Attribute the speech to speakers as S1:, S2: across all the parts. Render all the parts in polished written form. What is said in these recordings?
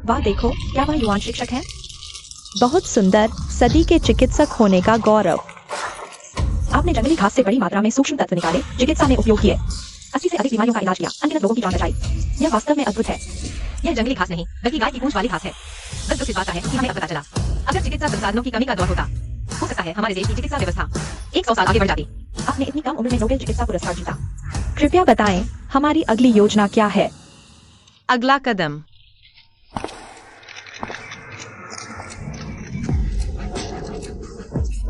S1: वाह देखो, क्या वह युवान शिक्षक है? बहुत सुंदर, सदी के चिकित्सक होने का गौरव। आपने जंगली घास से बड़ी मात्रा में सूक्ष्म तत्व निकाले, चिकित्सा में उपयोग किए, 80 से अधिक बीमारियों का इलाज किया, अनगिनत लोगों की जान बचाई। यह वास्तव में अद्भुत है। यह जंगली घास नहीं, बल्कि गाय की पूंछ वाली घास है। बस दुख इस बात का है कि हमें अब पता चला। अगर चिकित्सा संसाधनों की कमी का दौर होता, हो सकता है हमारे देश की चिकित्सा व्यवस्था 100 साल आगे बढ़ जाती। आपने इतनी कम उम्र में नोबेल चिकित्सा पुरस्कार जीता। कृपया बताएं, हमारी अगली योजना क्या है?
S2: अगला कदम,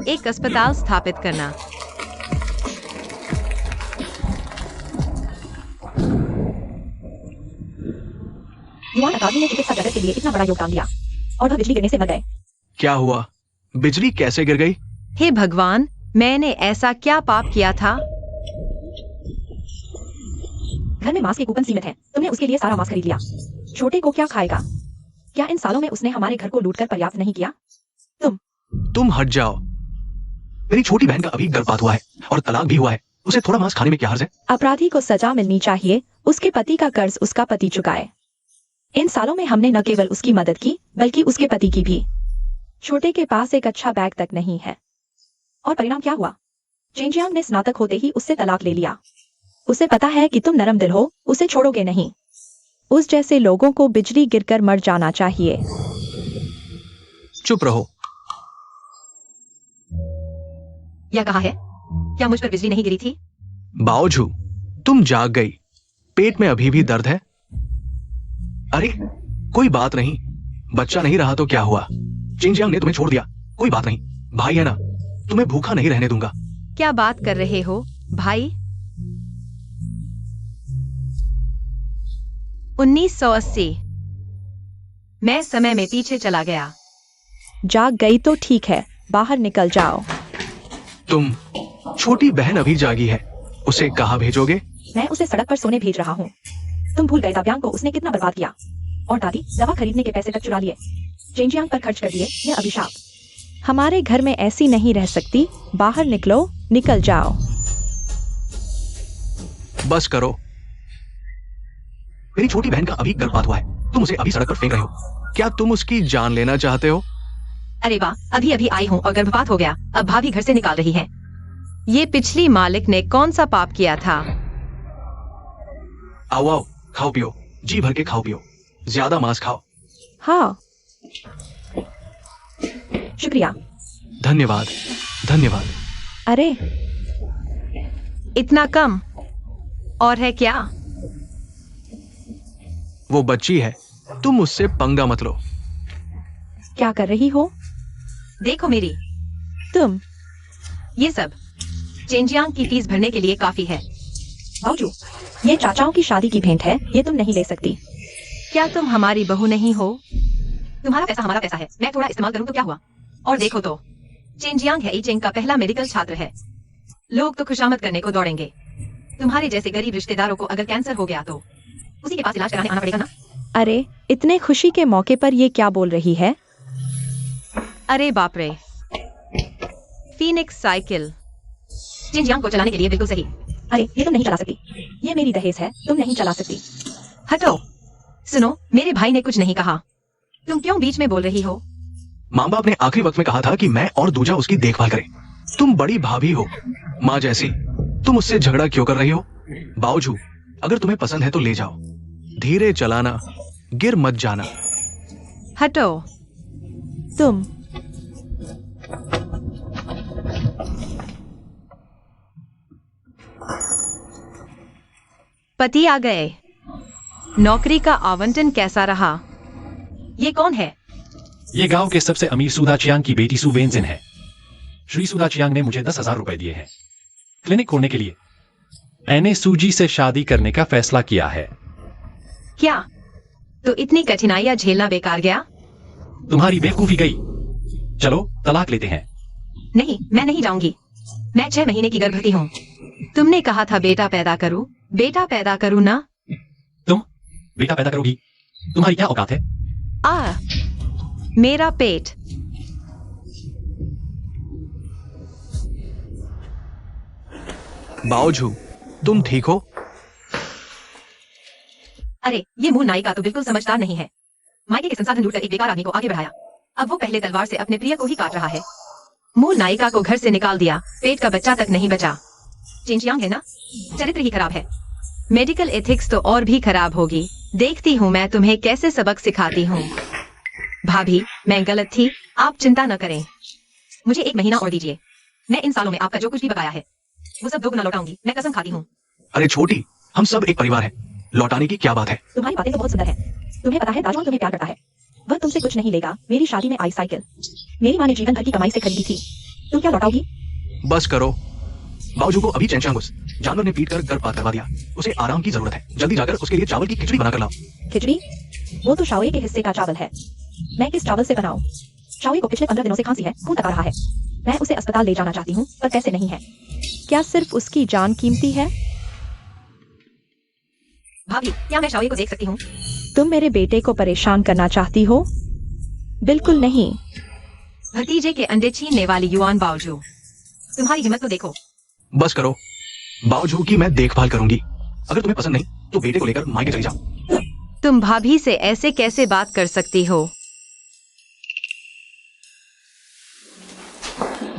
S2: एक अस्पताल स्थापित करना।
S1: युवान अकादमी ने चिकित्सा जगत के लिए इतना बड़ा योगदान दिया, और वह बिजली गिरने से मर गए।
S3: क्या हुआ? बिजली कैसे गिर गई?
S2: हे भगवान, मैंने ऐसा क्या पाप किया था?
S1: घर में मांस के कूपन सीमित हैं। तुमने उसके लिए सारा मांस खरीद लिया। छोटे को क्या खाएगा? क्या इन सालों में उसने हमारे घर को लूटकर पर्याप्त नहीं किया?
S3: तुम हट जाओ। मेरी छोटी बहन का अभी गर्भपात हुआ है और तलाक भी हुआ है। उसे थोड़ा मांस खाने में क्या हर्ज है?
S1: अपराधी को सजा मिलनी चाहिए। उसके पति का कर्ज उसका पति चुकाए। इन सालों में हमने न केवल उसकी मदद की, बल्कि उसके पति की भी। छोटे के पास एक अच्छा बैग तक नहीं है। और परिणाम क्या हुआ? चेंजियांग ने स्नातक होते ही उससे तलाक ले लिया। उसे पता है कि तुम नरम दिल हो, उसे छोड़ोगे नहीं। उस जैसे लोगों को बिजली गिरकर मर जाना चाहिए।
S3: चुप रहो।
S1: यह कहा है? क्या मुझ पर बिजली नहीं गिरी थी?
S3: बाओझू, तुम जाग गई। पेट में अभी भी दर्द है? अरे कोई बात नहीं, बच्चा नहीं रहा तो क्या हुआ? चिंजियांग ने तुम्हें छोड़ दिया, कोई बात नहीं। भाई है ना, तुम्हें भूखा नहीं रहने दूंगा।
S2: क्या बात कर रहे हो भाई? 1980। मैं समय में पीछे चला गया।
S1: जाग गई तो ठीक है, बाहर निकल जाओ।
S3: तुम छोटी बहन अभी जागी है, उसे कहाँ भेजोगे?
S1: मैं उसे सड़क पर सोने भेज रहा हूँ। तुम भूल गए दाव्यांग को उसने कितना बर्बाद किया। और दादी, दवा खरीदने के पैसे तक चुरा लिए, चेंजियांग पर खर्च कर दिए। यह अभिशाप। हमारे घर में ऐसी नहीं रह सकती। बाहर निकलो, निकल जाओ।
S3: बस करो। मेरी छोटी बहन का अभी गर्भपात हुआ है, तुम उसे अभी सड़क पर फेंक रहे हो। क्या तुम उसकी जान लेना चाहते हो?
S1: अरे वाह, अभी अभी आई हूँ और गर्भपात हो गया। अब भाभी घर से निकाल रही है।
S2: ये पिछली मालिक ने कौन सा पाप किया था?
S3: आओ आओ, खाओ पियो, जी भर के खाओ पियो, ज्यादा मांस खाओ।
S1: हाँ, शुक्रिया।
S3: धन्यवाद धन्यवाद।
S1: अरे
S2: इतना कम? और है क्या?
S3: वो बच्ची है, तुम उससे पंगा मत लो।
S1: क्या कर रही हो?
S2: देखो मेरी।
S1: तुम
S2: ये सब चेंजियांग की फीस भरने के लिए काफी है।
S1: बाओजू, ये चाचाओं की शादी की भेंट है, ये तुम नहीं ले सकती।
S2: क्या तुम हमारी बहू नहीं हो?
S1: तुम्हारा पैसा हमारा पैसा है। मैं थोड़ा इस्तेमाल करूं तो क्या हुआ?
S2: और देखो तो, चेंजियांग हेइचेंग का पहला मेडिकल छात्र है। लोग तो खुशामद करने को दौड़ेंगे। तुम्हारे जैसे गरीब रिश्तेदारों को अगर कैंसर हो गया तो
S1: उसी के पास इलाज कराने आना पड़ेगा ना?
S4: अरे, इतने खुशी के मौके पर ये क्या बोल रही है?
S2: अरे बाप रे, फीनिक्स साइकिल।
S1: चेंजियांग को चलाने के लिए बिल्कुल सही। अरे ये तुम नहीं चला सकती, ये मेरी दहेज है, तुम नहीं चला सकती।
S2: हटो। सुनो, मेरे भाई ने कुछ नहीं कहा। तुम क्यों बीच में बोल रही हो?
S3: माँ बाप ने आखिरी वक्त में कहा था कि मैं और दूजा उसकी देखभाल करें। तुम बड़ी भाभी हो, माँ जैसी, तुम उससे झगड़ा क्यों कर रही हो? बाओजू, अगर तुम्हें पसंद है तो ले जाओ, धीरे चलाना, गिर मत जाना।
S2: हटो।
S4: तुम
S2: पति आ गए। नौकरी का आवंटन कैसा रहा? ये कौन है?
S5: ये गांव के सबसे अमीर सुधा चियांग की बेटी सु वेनजिन है। श्री सुधा चियांग ने मुझे 10,000 रुपए दिए हैं क्लिनिक खोलने के लिए। मैंने सूजी से शादी करने का फैसला किया है।
S2: क्या? तो इतनी कठिनाइयां झेलना बेकार गया?
S5: तुम्हारी बेवकूफी गई। चलो तलाक लेते हैं।
S2: नहीं, मैं नहीं जाऊंगी। मैं 6 महीने की गर्भवती हूँ। तुमने कहा था बेटा पैदा करूं। बेटा पैदा करूं ना?
S5: तुम बेटा पैदा करोगी? तुम्हारी क्या औकात है?
S2: मेरा पेट।
S3: बाओजू, तुम ठीक हो?
S1: अरे ये मुंह नाई का तो बिल्कुल समझदार नहीं है।
S2: मायके के संसाधन लूटकर एक बेकार आदमी को आगे बढ़ाया। अब वो पहले तलवार से अपने प्रिय को ही काट रहा है। मूल नायिका को घर से निकाल दिया, पेट का बच्चा तक नहीं बचा। चिंचियांग है ना, चरित्र ही खराब है। मेडिकल एथिक्स तो और भी खराब होगी। देखती हूँ मैं तुम्हें कैसे सबक सिखाती हूँ। भाभी, मैं गलत थी, आप चिंता न करें। मुझे 1 महीना और दीजिए। मैं इन सालों में आपका जो कुछ भी बकाया है वो सब 2 गुना लौटाऊंगी, मैं कसम खाती हूँ।
S3: अरे छोटी, हम सब एक परिवार है, लौटाने की क्या बात है।
S1: तुम्हारी बातें तो बहुत सुंदर है। तुम्हें पता है दाजवान तुम्हें प्यार करता है। वह तुमसे कुछ नहीं लेगा। मेरी शादी में आई साइकिल मेरी माँ ने जीवन भर की कमाई से खरीदी थी। तुम क्या लौटाओगी?
S3: बस करो। बावजू को अभी चैंचांगुस जानवर ने पीट कर गर्भपात करवा दिया। उसे आराम की जरूरत है। जल्दी जाकर उसके लिए चावल की खिचड़ी बनाकर लाओ।
S1: खिचड़ी? वो तो शाओए के हिस्से का चावल है। मैं किस चावल से बनाऊं? शाओए को पिछले 15 दिनों से खांसी है, खून तक आ रहा है। मैं उसे अस्पताल ले जाना चाहती हूँ पर पैसे नहीं है।
S4: क्या सिर्फ उसकी जान कीमती है?
S2: भाभी, क्या मैं शाओए को देख सकती हूँ?
S4: तुम मेरे बेटे को परेशान करना चाहती हो? बिल्कुल नहीं।
S2: भतीजे के अंडे छीनने वाली युआन बावजू, तुम्हारी हिम्मत तो देखो।
S3: बस करो। बावजू की मैं देखभाल करूंगी। अगर तुम्हें पसंद नहीं तो बेटे को लेकर मायके चली जाओ।
S2: तुम भाभी से ऐसे कैसे बात कर सकती हो?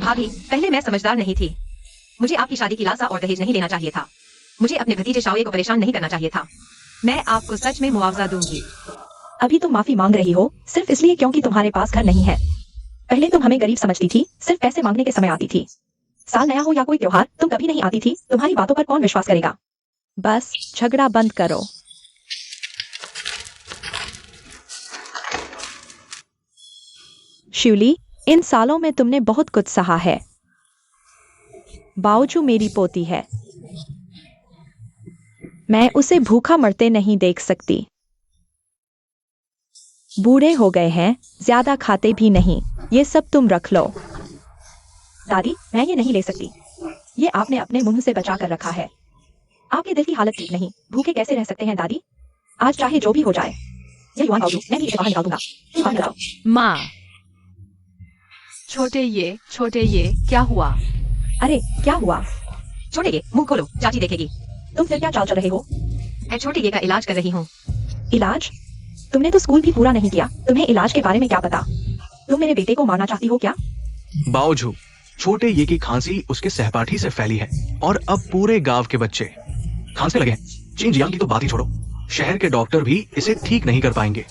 S2: भाभी, पहले मैं समझदार नहीं थी। मुझे आपकी शादी की लालसा और दहेज नहीं लेना चाहिए था। मुझे अपने भतीजे शाओए को परेशान नहीं करना चाहिए था। मैं आपको सच में मुआवजा दूंगी।
S1: अभी तुम माफी मांग रही हो सिर्फ इसलिए क्योंकि तुम्हारे पास घर नहीं है। पहले तुम हमें गरीब समझती थी, सिर्फ पैसे मांगने के समय आती थी। साल नया हो या कोई त्योहार तुम कभी नहीं आती थी। तुम्हारी बातों पर कौन विश्वास करेगा?
S4: बस झगड़ा बंद करो। शिवली, इन सालों में तुमने बहुत कुछ सहा है। बावजू मेरी पोती है, मैं उसे भूखा मरते नहीं देख सकती। बूढ़े हो गए हैं, ज्यादा खाते भी नहीं। ये सब तुम रख लो।
S1: दादी, मैं ये नहीं ले सकती। ये आपने अपने मुंह से बचा कर रखा है। आपके दिल की हालत ठीक नहीं। भूखे कैसे रह सकते हैं दादी? आज चाहे जो भी हो जाए, ये युआन बावजू मैं भी इसे बाहर निकाल दूंगा। तुम बाहर निकालो।
S6: माँ, छोटे ये क्या हुआ?
S1: अरे क्या हुआ?
S2: छोटे ये, मुंह खोलो, चाची देखेगी।
S1: तुम फिर क्या चाल चल रहे हो?
S2: मैं छोटे ये का इलाज कर रही हूँ।
S1: इलाज? तुमने तो स्कूल भी पूरा नहीं किया, तुम्हें इलाज के बारे में क्या पता? तुम मेरे बेटे को मारना चाहती हो क्या?
S3: बावजू छोटे ये की खांसी उसके सहपाठी से फैली है और अब पूरे गांव के बच्चे खांसने लगे हैं। चिंजियांग की तो बात ही छोड़ो, शहर के डॉक्टर भी इसे ठीक नहीं कर पाएंगे।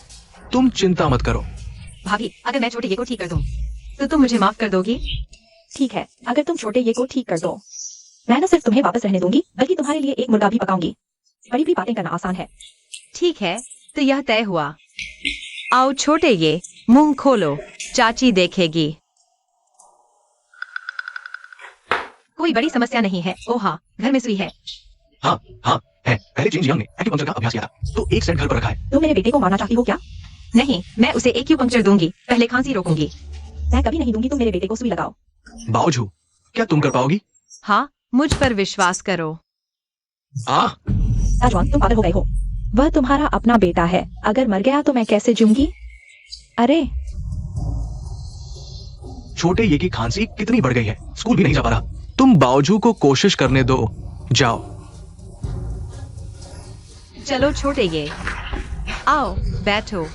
S3: तुम चिंता मत करो।
S2: भाभी, अगर मैं छोटे ये को ठीक कर दूं, तो तुम मुझे माफ कर दोगी?
S1: ठीक है, अगर तुम छोटे ये को ठीक कर दो, मैं न सिर्फ तुम्हें वापस रहने दूंगी बल्कि तुम्हारे लिए एक मुर्गा भी पकाऊंगी। बड़ी भी बातें करना आसान है।
S2: ठीक है, तो यह तय हुआ। आओ छोटे ये, मुंह खोलो, चाची देखेगी। कोई बड़ी समस्या नहीं है। ओह हाँ, घर में सुई है।
S3: हाँ हाँ है। पहले चिंजियांग ने एक्यूपंक्चर का अभ्यास किया था तो एक सेट घर पर रखा है।
S1: तुम मेरे बेटे को मारना चाहती हो क्या?
S2: नहीं, मैं उसे एक्यूपंक्चर दूंगी। पहले खांसी रोकूंगी।
S1: मैं कभी नहीं दूंगी। तुम मेरे बेटे को सुई लगाओ।
S3: बावजू क्या तुम कर पाओगी?
S2: हाँ, मुझ पर विश्वास करो।
S1: राजवान, तुम पागल हो गए हो।
S4: वह तुम्हारा अपना बेटा है। अगर मर गया तो मैं कैसे जीऊंगी? अरे
S3: छोटे ये की खांसी कितनी बढ़ गई है, स्कूल भी नहीं जा पा रहा। तुम बावजू को कोशिश करने दो। जाओ।
S2: चलो छोटे ये, आओ बैठो।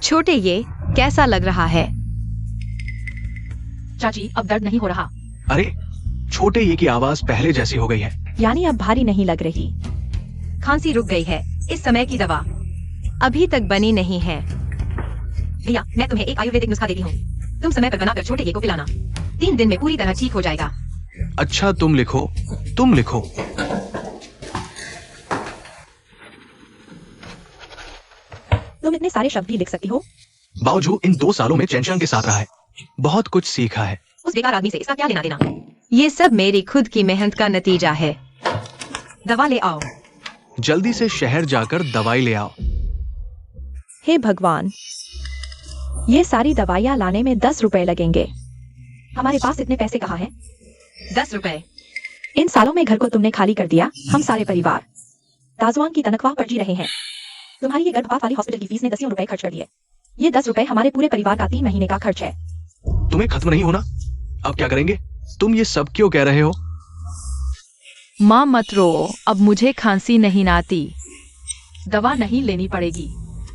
S2: छोटे ये, कैसा लग रहा है?
S1: चाची, अब दर्द नहीं हो रहा।
S3: अरे छोटे ये की आवाज पहले जैसी हो गई है।
S4: यानी अब भारी नहीं लग रही।
S2: खांसी रुक गई है। इस समय की दवा अभी तक बनी नहीं है। भैया, मैं तुम्हें एक आयुर्वेदिक नुस्खा देती हूँ। तुम समय पर बनाकर छोटे ये को पिलाना। 3 दिन में पूरी तरह ठीक हो जाएगा।
S3: अच्छा तुम लिखो, तुम लिखो।
S1: तुम इतने सारे शब्द भी लिख सकती हो?
S3: बावजू इन 2 सालों में चैंचियांग के साथ रहा है, बहुत कुछ सीखा है।
S2: उस बेकार आदमी से इसका क्या लेना देना? ये सब मेरी खुद की मेहनत का नतीजा है। दवा ले आओ।
S3: जल्दी से शहर जाकर दवाई ले आओ।
S4: हे भगवान, ये सारी दवाइयाँ लाने में 10 रुपए लगेंगे।
S1: हमारे पास इतने पैसे कहाँ हैं?
S2: 10 रुपए।
S1: इन सालों में घर को तुमने खाली कर दिया। हम सारे परिवार दाजवान की तनख्वाह पर जी रहे हैं। तुम्हारी ये गर्भपात वाली हॉस्पिटल की फीस ने 10 रुपए खर्च कर दिए। ये 10 रुपए हमारे पूरे परिवार का 3 महीने का खर्च है।
S3: तुम्हें खत्म नहीं होना? अब क्या करेंगे? तुम ये सब क्यों कह रहे हो?
S6: माँ मत रो, अब मुझे खांसी नहीं आती। दवा नहीं लेनी पड़ेगी।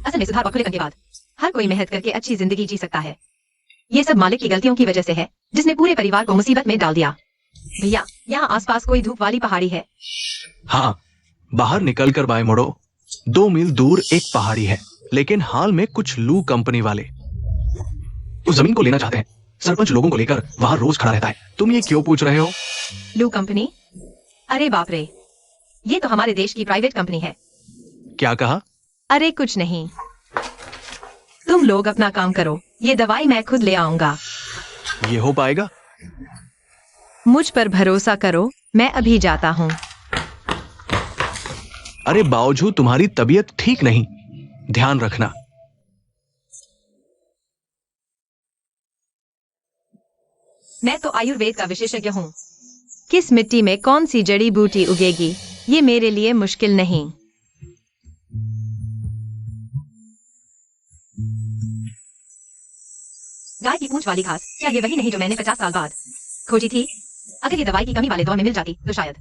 S2: असल में सुधार और खुलेपन के बाद हर कोई मेहनत करके अच्छी जिंदगी जी सकता है। ये सब मालिक की गलतियों की वजह से है, जिसने पूरे परिवार को मुसीबत में डाल दिया। भैया, यहाँ आसपास कोई धूप वाली पहाड़ी है?
S3: हाँ, बाहर निकल कर बाएं मुड़ो, 2 मील दूर एक पहाड़ी है, लेकिन हाल में कुछ लू कंपनी वाले उस जमीन को लेना चाहते हैं। सरपंच लोगों को लेकर वहां रोज खड़ा रहता है। तुम ये क्यों पूछ रहे हो?
S2: लू कंपनी? अरे बाप रे, ये तो हमारे देश की प्राइवेट कंपनी है।
S3: क्या कहा?
S2: अरे कुछ नहीं, तुम लोग अपना काम करो, ये दवाई मैं खुद ले आऊंगा।
S3: ये हो पाएगा?
S2: मुझ पर भरोसा करो, मैं अभी जाता हूँ।
S3: अरे बावजू तुम्हारी तबीयत ठीक नहीं, ध्यान रखना।
S2: मैं तो आयुर्वेद का विशेषज्ञ हूँ। किस मिट्टी में कौन सी जड़ी बूटी उगेगी, ये मेरे लिए मुश्किल नहीं। गाय की पूंछ वाली घास, क्या ये वही नहीं जो मैंने 50 साल बाद खोजी थी? अगर ये दवाई की कमी वाले दौर में मिल जाती तो शायद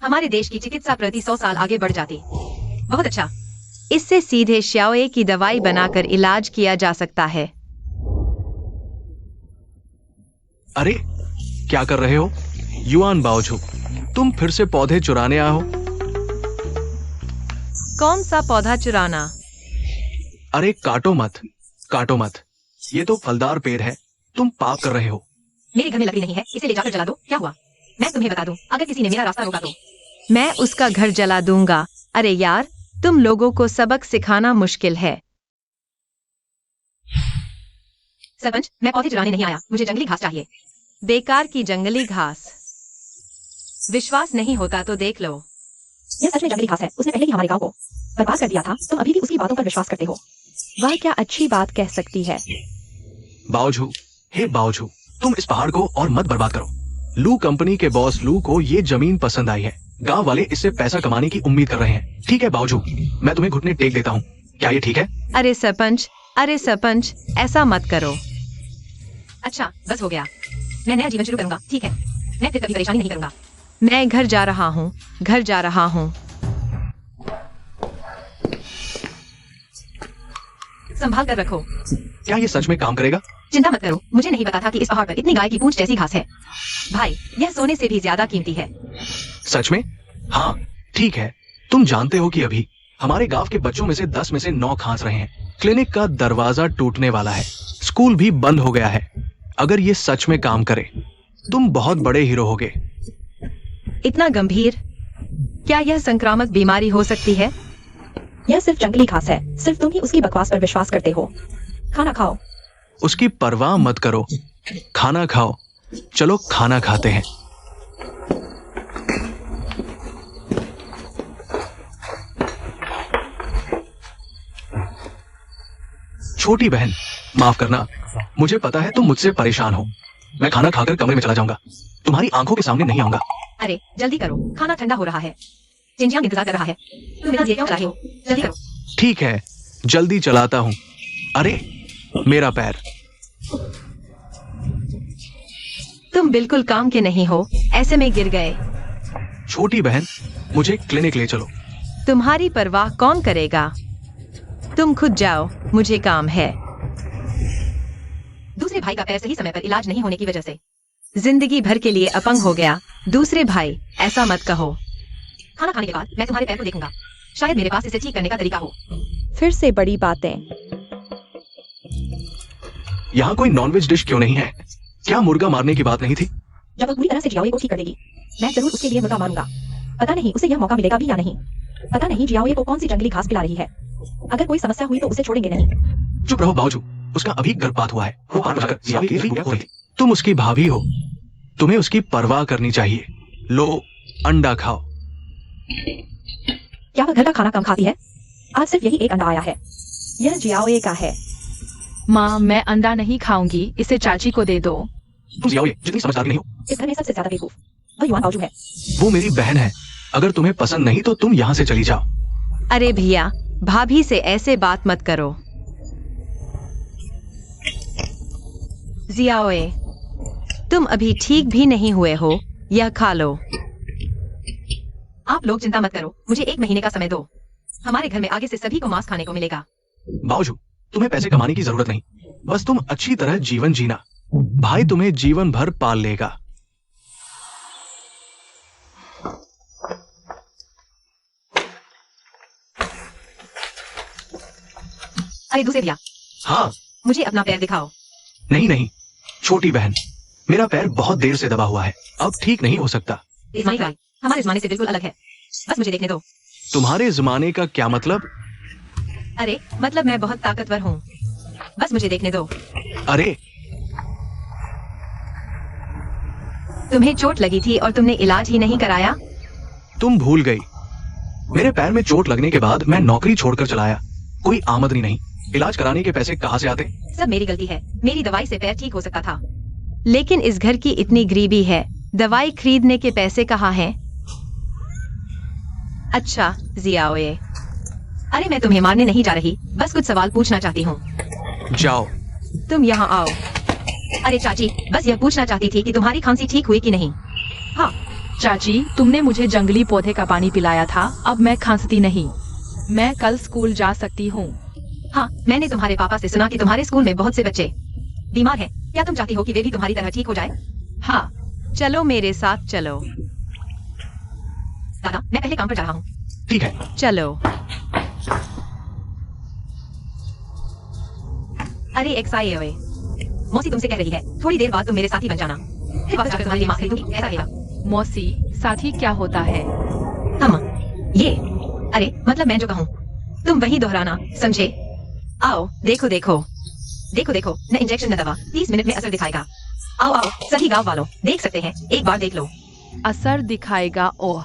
S2: हमारे देश की चिकित्सा प्रति 100 साल आगे बढ़ जाती। बहुत अच्छा, इससे सीधे श्याओए की दवाई बनाकर इलाज किया जा सकता है।
S3: अरे क्या कर रहे हो युआन बाओझू? तुम फिर से पौधे चुराने आए हो?
S2: कौन सा पौधा चुराना?
S3: अरे काटो मत, काटो मत, ये तो फलदार पेड़ है, तुम पाप कर रहे हो।
S2: मेरे घर में लकड़ी नहीं है, इसे ले जाकर जला दो, क्या हुआ? मैं तुम्हें बता दूं, अगर किसी ने मेरा रास्ता रोका तो मैं उसका घर जला दूंगा। अरे यार, तुम लोगों को सबक सिखाना मुश्किल है। सरपंच, मैं पौधे चुराने नहीं आया, मुझे जंगली घास चाहिए। बेकार की जंगली घास? विश्वास नहीं होता तो देख लो।
S1: यह सच में जंगली घास है। उसने पहले ही हमारे गांव को बर्बाद कर दिया था, तुम अभी भी उसकी बातों पर विश्वास करते हो।
S4: वह क्या अच्छी बात कह सकती है।
S3: बाओझू, हे बाओझू, तुम इस पहाड़ को और मत बर्बाद करो। लू कंपनी के बॉस लू को ये जमीन पसंद आई है। गांव वाले इससे पैसा कमाने की उम्मीद कर रहे हैं। ठीक है बाओझू, मैं तुम्हें घुटने टेक देता हूँ, क्या ये ठीक है?
S2: अरे सरपंच, ऐसा मत करो। अच्छा, बस हो गया, मैं नया जीवन शुरू करूंगा, ठीक है? मैं फिर कभी परेशानी नहीं करूंगा। मैं घर जा रहा हूँ। संभाल कर रखो।
S3: क्या ये सच में काम करेगा?
S2: चिंता मत करो, मुझे नहीं पता था कि इस पहाड़ पर इतनी गाय की पूंछ जैसी घास है। भाई, यह सोने से भी ज्यादा कीमती है।
S3: सच में? हाँ ठीक है। तुम जानते हो कि अभी हमारे गांव के बच्चों में से 10 में से 9 खांस रहे हैं। क्लिनिक का दरवाजा टूटने वाला है, स्कूल भी बंद हो गया है। अगर ये सच में काम करे, तुम बहुत बड़े हीरो होगे।
S2: इतना गंभीर? क्या यह संक्रामक बीमारी हो सकती है?
S1: यह सिर्फ जंगली घास है, सिर्फ तुम ही उसकी बकवास पर विश्वास करते हो। खाना खाओ।
S3: उसकी परवाह मत करो, खाना खाओ। चलो खाना खाते हैं। छोटी बहन, माफ करना, मुझे पता है तुम मुझसे परेशान हो। मैं खाना खाकर कमरे में चला जाऊंगा, तुम्हारी आंखों के सामने नहीं आऊंगा।
S2: अरे जल्दी करो, खाना ठंडा हो रहा है। चिंजियांग इंतजार कर रहा है, तुम बिना दिए क्यों चला रहे हो? जल्दी करो।
S3: ठीक है, जल्दी चलाता हूँ। अरे मेरा पैर।
S2: तुम बिल्कुल काम के नहीं हो, ऐसे में गिर गए।
S3: छोटी बहन, मुझे क्लिनिक ले चलो।
S2: तुम्हारी परवाह कौन करेगा? तुम खुद जाओ, मुझे काम है। दूसरे भाई का पैर सही समय पर इलाज नहीं होने की वजह से जिंदगी भर के लिए अपंग हो गया। दूसरे भाई, ऐसा मत कहो। खाना खाने के बाद मैं तुम्हारे पैर को देखूंगा, शायद मेरे पास इसे ठीक करने का तरीका हो।
S4: फिर से बड़ी बातें।
S3: यहाँ कोई नॉनवेज डिश क्यों नहीं है? क्या मुर्गा मारने की बात नहीं थी?
S1: जब वो पूरी तरह से जियाओए को ठीक कर देगी, मैं जरूर उसके लिए मुर्गा मारूंगा। पता नहीं उसे यह मौका मिलेगा भी या नहीं। पता नहीं जियाओए को कौन सी जंगली घास पिला रही है। अगर कोई समस्या हुई तो उसे छोड़ेंगे नहीं।
S3: चुप रहो बावजू, उसका अभी गर्भपात हुआ है। वो बाहर जाकर जियाओए की रिपोर्ट हो रही थी। तुम उसकी भाभी हो, तुम्हें उसकी परवाह करनी चाहिए। लो अंडा खाओ।
S1: क्या वह घर का खाना कम खाती है? आज सिर्फ यही एक अंडा आया है। यह जियाओए का है।
S6: माँ, मैं अंडा नहीं खाऊंगी, इसे चाची को दे दो।
S3: तुम जियाओए जितनी समझदार नहीं हो।
S1: इस घर में सबसे ज्यादा बेवकूफ वह युआन बाओझू है।
S3: वो मेरी बहन है, अगर तुम्हें पसंद नहीं तो तुम यहाँ से चली जाओ।
S2: अरे भैया, भाभी से ऐसे बात मत करो। जियाओए, तुम अभी ठीक भी नहीं हुए हो, यह खा लो। आप लोग चिंता मत करो, मुझे 1 महीने का समय दो। हमारे घर में आगे से सभी को मांस खाने को मिलेगा।
S3: बावजूद तुम्हें पैसे कमाने की जरूरत नहीं, बस तुम अच्छी तरह जीवन जीना। भाई तुम्हें जीवन भर पाल लेगा।
S2: अरे दूसरे भैया,
S3: हाँ।
S2: मुझे अपना पैर दिखाओ।
S3: नहीं नहीं, छोटी बहन, मेरा पैर बहुत देर से दबा हुआ है, अब ठीक नहीं हो सकता।
S2: इस्माइल भाई, हमारे जमाने से बिल्कुल अलग है, बस मुझे देखने दो।
S3: तुम्हारे जमाने का क्या मतलब?
S2: अरे मतलब मैं बहुत ताकतवर हूँ, बस मुझे देखने दो।
S3: अरे
S2: तुम्हें चोट लगी थी और तुमने इलाज ही नहीं कराया।
S3: तुम भूल गई, मेरे पैर में चोट लगने के बाद मैं नौकरी छोड़कर चला आया। कोई आमदनी नहीं, इलाज कराने के पैसे कहाँ से आते?
S2: सब मेरी गलती है, मेरी दवाई से पैर ठीक हो सकता था। लेकिन इस घर की इतनी गरीबी है, दवाई खरीदने के पैसे कहाँ हैं? अच्छा जियाओए, अरे मैं तुम्हें मारने नहीं जा रही, बस कुछ सवाल पूछना चाहती हूँ।
S3: जाओ।
S2: तुम यहाँ आओ। अरे चाची, बस यह पूछना चाहती थी कि तुम्हारी खांसी ठीक हुई कि नहीं।
S6: हाँ चाची, तुमने मुझे जंगली पौधे का पानी पिलाया था, अब मैं खांसती नहीं। मैं कल स्कूल जा सकती हूँ।
S2: हाँ, मैंने तुम्हारे पापा से सुना कि तुम्हारे स्कूल में बहुत से बच्चे बीमार हैं। क्या तुम चाहती हो कि वे भी तुम्हारी तरह ठीक हो जाए? हाँ, चलो मेरे साथ चलो। दादा, मैं पहले काम पर जा रहा हूँ।
S3: ठीक है।
S2: चलो। अरे एक्साइए, मौसी तुमसे कह रही है, थोड़ी देर बाद तुम मेरे साथी बन जाना, फिर वापस जाकर तुम्हारे लिए मांस खरीदूंगी, ऐसा रहेगा?
S6: मौसी, साथी क्या होता है?
S2: हम ये, अरे मतलब मैं जो कहूँ तुम वही दोहराना, समझे? आओ, देखो देखो देखो देखो, न इंजेक्शन न दवा, 30 मिनट में असर दिखाएगा। आओ आओ, सभी गांव वालों, देख सकते हैं, एक बार देख लो।
S6: असर दिखाएगा? ओह,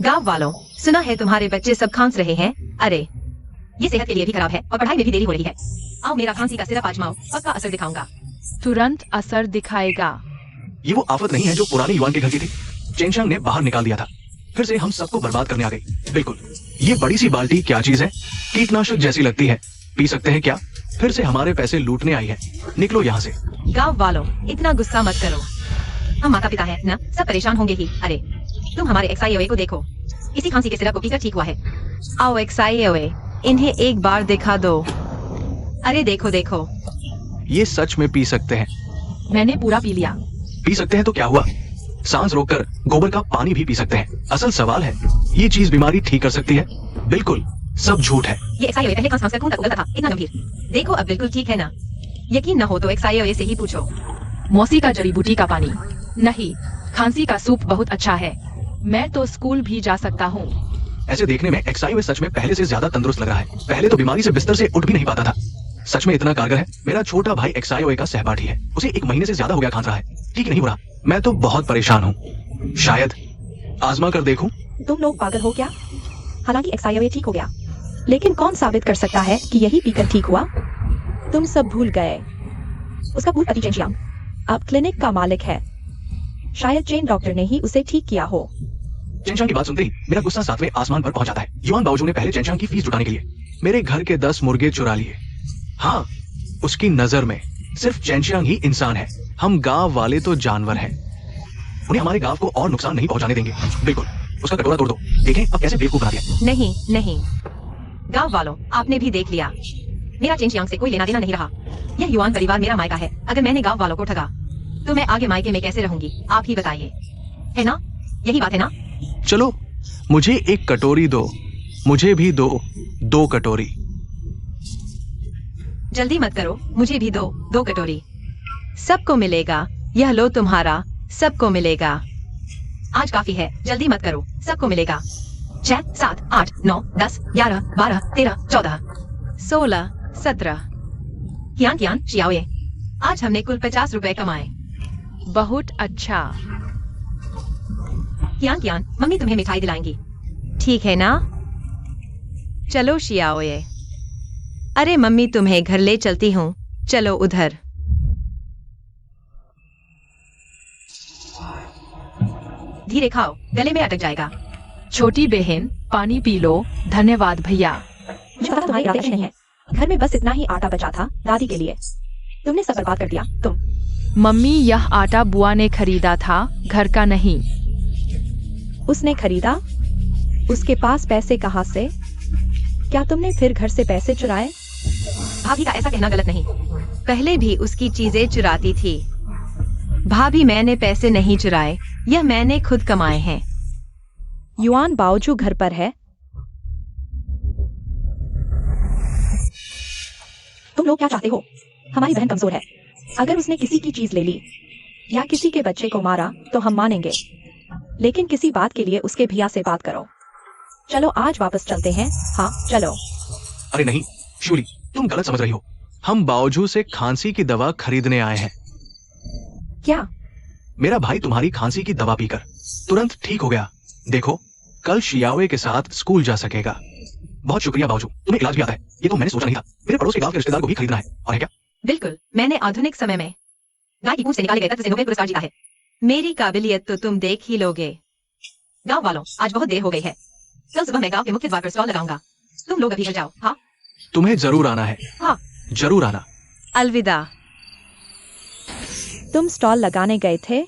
S2: गांव वालों, सुना है तुम्हारे बच्चे सब खांस रहे हैं। अरे ये सेहत के लिए भी खराब है और पढ़ाई में भी देरी हो रही है। आओ मेरा खांसी का सिरप आजमाओ, पक्का असर दिखाऊंगा।
S6: तुरंत असर दिखाएगा?
S3: ये वो आफत नहीं है जो पुराने युवान के घर की थी, चेंगशांग ने बाहर निकाल दिया था, फिर से हम सबको बर्बाद करने आ गई। बिल्कुल। ये बड़ी सी बाल्टी क्या चीज है? कीटनाशक जैसी लगती है, पी सकते हैं क्या? फिर से हमारे पैसे लूटने आई है, निकलो यहाँ से।
S2: गांव वालों, इतना गुस्सा मत करो, हम माता पिता हैं ना, सब परेशान होंगे ही। अरे तुम हमारे एक्साइए को देखो, इसी खांसी के सिरप को पीकर ठीक हुआ है। आओ एक्साइए, इन्हें एक बार दिखा दो। अरे देखो देखो।
S3: ये सच में पी सकते हैं?
S6: मैंने पूरा पी लिया।
S3: पी सकते हैं तो क्या हुआ? सांस रोककर गोबर का पानी भी पी सकते हैं। असल सवाल है, ये चीज बीमारी ठीक कर सकती है? बिल्कुल, सब झूठ है।
S2: ये एक्साइए पहले खांस कर खून तक उगलता था, इतना गंभीर। देखो अब बिल्कुल ठीक है ना? यकीन न हो तो एक्साइए से ही पूछो।
S6: मौसी का जड़ी बूटी का पानी नहीं, खांसी का सूप बहुत अच्छा है। मैं तो स्कूल भी जा सकता हूँ।
S3: ऐसे देखने में एक्साइए सच में पहले से ज्यादा तंदुरुस्त लग रहा है। पहले तो बीमारी से बिस्तर से उठ भी नहीं पाता था, सच में इतना कारगर है। मेरा छोटा भाई एक्साइए का सहपाठी है, उसे 1 महीने से ज्यादा हो गया खांस रहा है, ठीक नहीं हो रहा। मैं तो बहुत परेशान हूँ, शायद आजमा कर देखूं।
S1: तुम लोग पागल हो क्या? हालांकि एक्साइए ठीक हो गया, लेकिन कौन साबित कर सकता है कि यही पीकर ठीक हुआ? तुम सब भूल गए, उसका पूर्व पति चेंजियांग अब क्लिनिक का मालिक है। शायद चेन डॉक्टर ने ही उसे ठीक किया हो।
S3: चेंजियांग की बात सुनते ही मेरा गुस्सा 7वें आसमान पर पहुंच जाता है। युवान बावजू ने पहले चेंजियांग की फीस जुटाने के लिए मेरे घर के 10 मुर्गे चुरा लिए। हाँ, उसकी नजर में सिर्फ चेंजियांग ही इंसान है, हम गांव वाले तो जानवर हैं। उन्हें हमारे गांव को और नुकसान नहीं पहुंचाने देंगे। बिल्कुल, उसका कटोरा तोड़ दो, देखें अब कैसे बेवकूफ बना दिया।
S2: नहीं नहीं, गांव वालों, आपने भी देख लिया, मेरा चेंजियांग से कोई लेना देना नहीं रहा। यह युवान परिवार मेरा मायका है, अगर मैंने गांव वालों को ठगा तो मैं आगे मायके में कैसे रहूंगी, आप ही बताइए, है ना? यही बात है ना?
S3: चलो, मुझे 1 कटोरी दो, मुझे भी दो 2 कटोरी।
S2: जल्दी मत करो, मुझे भी दो 2 कटोरी। सबको मिलेगा, यह लो तुम्हारा, सबको मिलेगा। आज काफी है, जल्दी मत करो, सबको मिलेगा। 6, 7, 8, 9, 10, 11, 12, 13, 14, 16, 17। कियान कियान शियाओए, आज हमने कुल 50 रुपए कमाए।
S6: बहुत अच्छा।
S2: कियान कियान, मम्मी तुम्हें मिठाई दिलाएंगी, ठीक है ना? चलो शियाओए। अरे मम्मी तुम्हें घर ले चलती हूँ, चलो उधर। धीरे खाओ, गले में अटक जाएगा।
S6: छोटी बहन, पानी पी लो। धन्यवाद भैया।
S1: मुझे पता तुम्हारे इरादे अच्छे नहीं है, घर में बस इतना ही आटा बचा था दादी के लिए, तुमने सब बर्बाद कर दिया। तुम
S6: मम्मी, यह आटा बुआ ने खरीदा था, घर का नहीं।
S1: उसने खरीदा?
S4: उसके पास पैसे कहाँ से? क्या तुमने फिर घर से पैसे चुराए?
S2: भाभी का ऐसा कहना गलत नहीं। पहले भी उसकी चीजें चुराती थी। भाभी, मैंने पैसे नहीं चुराए, यह मैंने खुद कमाए हैं।
S4: युआन बाओजू घर पर है।
S1: तुम लोग क्या चाहते हो? हमारी बहन कमजोर है। अगर उसने किसी की चीज ले ली या किसी के बच्चे को मारा तो हम मानेंगे, लेकिन किसी बात के लिए उसके भैया से बात करो। चलो आज वापस चलते हैं। हाँ चलो।
S3: अरे नहीं शूली, तुम गलत समझ रही हो। हम बावजूद से खांसी की दवा खरीदने आए हैं।
S1: क्या?
S3: मेरा भाई तुम्हारी खांसी की दवा पीकर तुरंत ठीक हो गया। देखो, कल शियावे के साथ स्कूल जा सकेगा। बहुत शुक्रिया बावजू, तुम्हें इलाज भी आता है। ये तो मैंने सोचा नहीं था। मेरे पड़ोस के गांव के रिश्तेदार को भी खरीदना है। और है क्या?
S2: बिल्कुल, मैंने आधुनिक समय में गाय की पूंछ से निकाले गए तत्व से नोबेल पुरस्कार जीता है। मेरी काबिलियत तो तुम देख ही लोगे। गांव वालों, आज बहुत देर हो गई है। कल सुबह मैं गांव के मुख्य द्वार पर स्टॉल लगाऊंगा। तुम लोग अभी घर जाओ। हाँ
S3: तुम्हें जरूर आना है।
S2: हाँ।
S3: जरूर आना।
S2: अलविदा।
S4: तुम स्टॉल लगाने गए थे?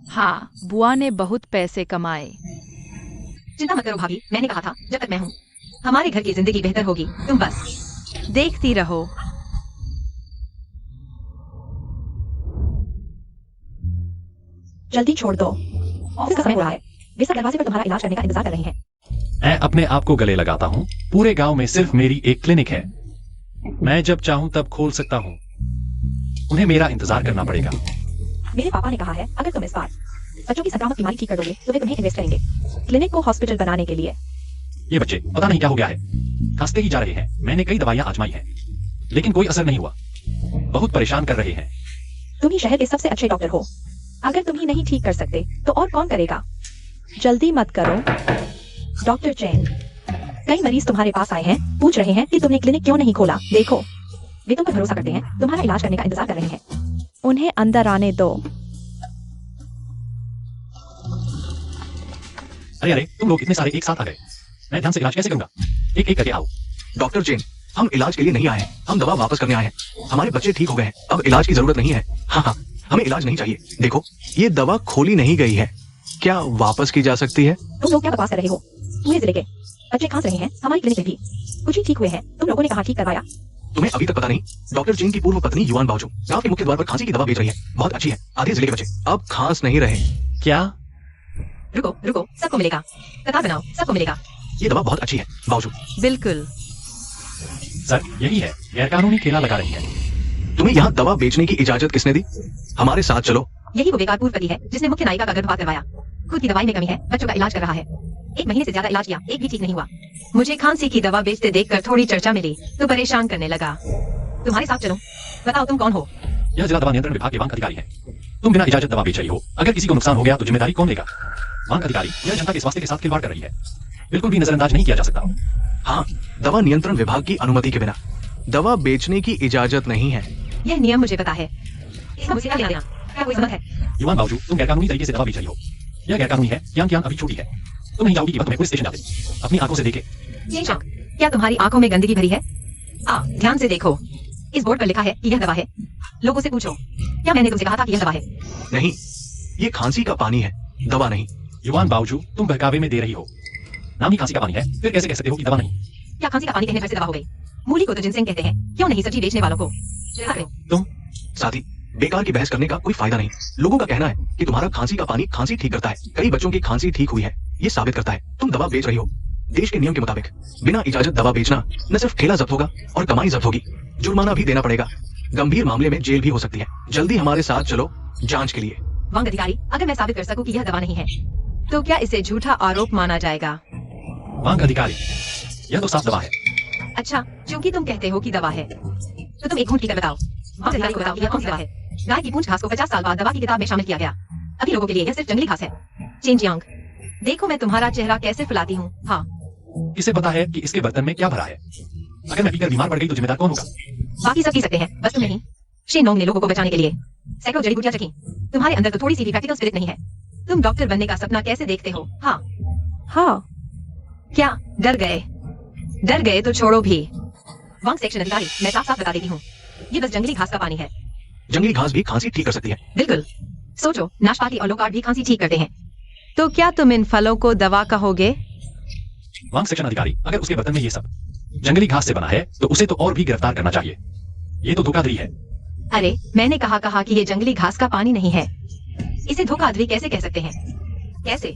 S6: हाँ, बुआ ने बहुत पैसे कमाए।
S2: चिंता मत करो भाभी, मैंने कहा था जब तक मैं हूँ हमारे घर की जिंदगी बेहतर होगी। तुम बस देखती रहो।
S1: जल्दी छोड़ दो, ऑफिस का समय हो रहा है। वे सब दरवाजे पर तुम्हारा इलाज करने का इंतजार कर रही हैं।
S5: मैं अपने आप को गले लगाता हूँ। पूरे गांव में सिर्फ मेरी एक क्लिनिक है। मैं जब चाहूँ तब खोल सकता हूँ। उन्हें मेरा इंतजार करना पड़ेगा।
S1: मेरे पापा ने कहा है अगर तुम इस बार बच्चों की संक्रामक बीमारी ठीक कर दोगे तो वे तुम्हें इन्वेस्ट करेंगे क्लिनिक को हॉस्पिटल बनाने के लिए।
S5: ये बच्चे पता नहीं क्या हो गया है, खांसते ही जा रहे हैं। मैंने कई दवाइयां आजमाई हैं, लेकिन कोई असर नहीं हुआ। बहुत परेशान कर रहे हैं।
S1: तुम ही शहर के सबसे अच्छे डॉक्टर हो। अगर तुम ही नहीं ठीक कर सकते तो और कौन करेगा?
S4: जल्दी मत करो।
S1: डॉक्टर चैन, कई मरीज तुम्हारे पास आए हैं, पूछ रहे हैं कि तुमने क्लिनिक क्यों नहीं खोला। देखो, वे तुम पर भरोसा करते हैं, तुम्हारा इलाज करने का इंतजार कर रहे हैं।
S4: उन्हें अंदर आने दो।
S5: अरे अरे, तुम लोग इतने सारे एक साथ आ गए। मैं ध्यान से इलाज कैसे करूंगा? एक एक करके आओ।
S3: डॉक्टर जैन, हम इलाज के लिए नहीं आए हैं। हम दवा वापस करने आए हैं। हमारे बच्चे ठीक हो गए हैं। अब इलाज की जरूरत नहीं है। हाँ हाँ, हमें इलाज नहीं चाहिए। देखो, ये दवा खोली नहीं गई है। क्या वापस की जा सकती है?
S1: तुम लोग क्या बकवास कर रहे हो? पूरे जिले के बच्चे खांस रहे हैं, हमारी क्लिनिक में भी कुछ ही ठीक हुए हैं। तुम लोगों ने कहा ठीक करवाया।
S3: तुम्हें अभी तक पता नहीं, डॉक्टर चेन की पूर्व पत्नी युआन बाओजू गांव के मुख्य द्वार पर खांसी की दवा बेच रही है। बहुत अच्छी है। आधे जिले के बच्चे अब खांस नहीं रहे।
S5: क्या?
S2: रुको रुको, सबको मिलेगा। कतार बनाओ, सबको मिलेगा।
S3: ये दवा बहुत अच्छी है बाओजू।
S2: बिल्कुल।
S5: सर, यही है, गैरकानूनी ठेला लगा रही है।
S3: तुम्हें यहाँ दवा बेचने की इजाजत किसने दी? हमारे साथ चलो।
S2: यही वो बेकार पूर्वपति है जिसने मुख्य नायिका का गर्भपात करवाया। खुद की दवाई में कमी है, बच्चों का इलाज कर रहा है। 1 महीने से ज्यादा इलाज किया, एक भी ठीक नहीं हुआ। मुझे खांसी की दवा बेचते देखकर थोड़ी चर्चा मिली तो परेशान करने लगा। तुम्हारे साथ चलूं? बताओ तुम कौन हो?
S5: यह जिला दवा नियंत्रण विभाग के वांग अधिकारी है। तुम बिना इजाजत दवा बेच रही हो। अगर किसी को नुकसान हो गया तो जिम्मेदारी कौन लेगा? वांग अधिकारी, यह जनता के स्वास्थ्य के साथ खिलवाड़ कर रही है। बिल्कुल भी नजरअंदाज नहीं किया जा सकता।
S3: हाँ, दवा नियंत्रण विभाग की अनुमति के बिना दवा बेचने की इजाजत नहीं है।
S2: यह नियम मुझे पता है, इसका मुझे क्या लेना देना? क्या कोई समझ है?
S5: युवान बावजू तुम गैरकानूनी तरीके से दवा बेच रही हो। यह गैरकानूनी है। कियांग अभी छोटी है। तुम नहीं चाहोगी कि वह तुम्हें पुलिस स्टेशन जाते। अपनी आंखों से देखे।
S2: ये शक, क्या तुम्हारी आंखों में गंदगी भरी है? ध्यान से देखो, इस बोर्ड पर लिखा है कि यह दवा है। लोगों से पूछो, क्या मैंने तुमसे कहा था कि यह दवा है?
S3: नहीं, ये खांसी का पानी है, दवा नहीं।
S5: युवान बावजू तुम बहकावे में दे रही हो। नाम ही खांसी का पानी है, फिर कैसे कह सकते हो कि दवा नहीं?
S2: क्या खांसी का पानी कहने पर से दवा हो गई? मूली को तो जिनसेंग कहते हैं, क्यों नहीं सब्जी बेचने वालों को?
S3: तुम साथी, बेकार की बहस करने का कोई फायदा नहीं। लोगों का कहना है कि तुम्हारा खांसी का पानी खांसी ठीक करता है। कई बच्चों की खांसी ठीक हुई है, ये साबित करता है। तुम दवा बेच रही हो देश के नियम के मुताबिक। बिना इजाजत दवा बेचना न सिर्फ ठेला जब्त होगा और कमाई जब्त होगी, जुर्माना भी देना पड़ेगा। गंभीर मामले में जेल भी हो सकती है। जल्दी हमारे साथ चलो जांच के लिए।
S2: वांग अधिकारी, अगर मैं साबित कर सकूं कि यह दवा नहीं है तो क्या इसे झूठा आरोप माना जाएगा?
S5: वांग अधिकारी, यह तो साफ दवा है।
S2: अच्छा, क्योंकि तुम कहते हो कि दवा है तो तुम एक घूंट पीकर बताओ। वांग अधिकारी को बताओ कि यह कौन सी दवा है? गाय की पूंछ घास को 50 साल बाद दवा की किताब में शामिल किया गया। अभी लोगों के लिए यह सिर्फ जंगली घास है। चेंजियांग, देखो मैं तुम्हारा चेहरा कैसे फुलाती हूँ। हाँ,
S5: इसे पता है कि इसके बर्तन में क्या भरा है। अगर मैं पीकर बीमार पड़ गई तो जिम्मेदार कौन होगा?
S2: बाकी सब पी सकते हैं, बस तुम नहीं। शेनोंग ने लोगों को बचाने के लिए सैकड़ों जड़ी बूटियां चखी। तुम्हारे अंदर तो थोड़ी सी भी प्रैक्टिकल स्पिरिट नहीं है। तुम डॉक्टर बनने का सपना कैसे देखते हो?
S4: हाँ,
S2: क्या डर गए? डर गए तो छोड़ो भी। वांग सेक्शन अधिकारी, मैं साफ साफ बता देती हूँ, ये बस जंगली घास का पानी है।
S3: जंगली घास भी खांसी ठीक कर सकती है।
S2: बिल्कुल। सोचो, नाशपाती और लोकार्ड भी खांसी ठीक करते हैं। तो क्या तुम इन फलों को दवा कहोगे?
S5: वांग सेक्शन अधिकारी, अगर उसके बर्तन में ये सब जंगली घास से बना है तो उसे तो और भी गिरफ्तार करना चाहिए। ये तो धोखाधड़ी है।
S2: अरे मैंने कहा कि ये जंगली घास का पानी नहीं है। इसे धोखाधड़ी कैसे कह सकते हैं? कैसे?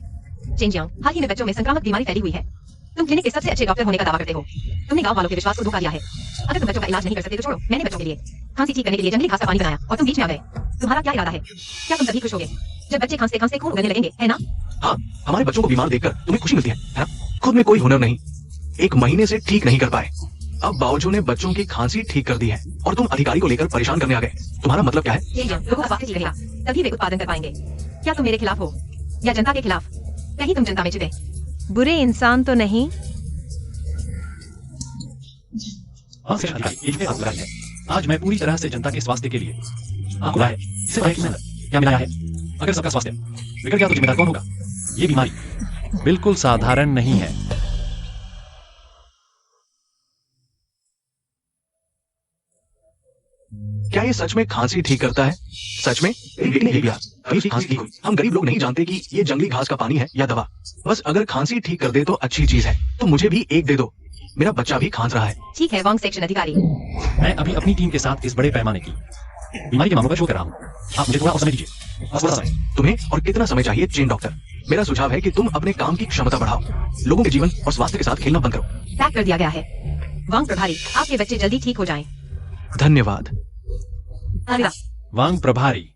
S2: चेंजियांग, हाल ही में बच्चों में संक्रामक बीमारी फैली हुई है। तुम क्लिनिक के सबसे अच्छे डॉक्टर होने का दावा करते हो। तुमने गांव वालों के विश्वास को धोखा दिया है। अगर तुम बच्चों का इलाज नहीं कर सकते तो छोड़ो। मैंने बच्चों के लिए खांसी ठीक करने के लिए जंगली घास का पानी बनाया और तुम बीच में आ गए। तुम्हारा क्या इरादा है? क्या तुम सभी खुश होगे जब बच्चे खांसते खांसते खून उगलने लगेंगे, है ना?
S3: हाँ, हमारे बच्चों को बीमार देखकर तुम्हें खुशी मिलती है ना? खुद में कोई हुनर नहीं, 1 महीने से ठीक नहीं कर पाए, अब बावजूद ने बच्चों की खांसी ठीक कर दी है और तुम अधिकारी को लेकर परेशान करने आ गए। तुम्हारा मतलब क्या है?
S2: चेंजियांग, लोगों का स्वास्थ्य ठीक रहेगा तभी वे उत्पादन कर पाएंगे। क्या तुम मेरे खिलाफ हो या जनता के खिलाफ? कहीं तुम जनता में छिपे बुरे इंसान तो नहीं?
S5: वांग सेक्शन अधिकारी, एक बात लगाई है। आज मैं पूरी तरह से जनता के स्वास्थ्य के लिए आग उगाया है। इससे पहले किसने क्या मिलाया है? अगर सबका स्वास्थ्य बिगड़ गया तो जिम्मेदार कौन होगा? ये बीमारी बिल्कुल साधारण नहीं है।
S3: क्या ये सच में खांसी ठीक करता है? सच में? मेरी बेटी ने यही किया, अभी उसकी खांसी ठीक हुई। हम गरीब लोग नहीं जानते कि ये जंगली घास का पानी है या दवा। बस अगर खांसी ठीक कर दे तो अच्छी चीज है, तो मुझे भी एक दे दो। मेरा बच्चा भी खांस रहा है।
S2: ठीक है वांग सेक्शन अधिकारी।
S5: मैं अभी अपनी टीम के साथ इस बड़े पैमाने की बीमारी के मामलों पर शोध कर रहा हूँ। आप मुझे थोड़ा और समय दीजिए, बस थोड़ा समय।
S3: तुम्हें और कितना समय चाहिए चेन डॉक्टर? मेरा सुझाव है कि तुम अपने काम की क्षमता बढ़ाओ, लोगों के जीवन और स्वास्थ्य के साथ खेलना बंद करो।
S2: पैक कर दिया गया है। वांग प्रभारी, आपके बच्चे जल्दी ठीक हो जाएं।
S3: धन्यवाद।
S2: अगला
S5: वांग प्रभारी,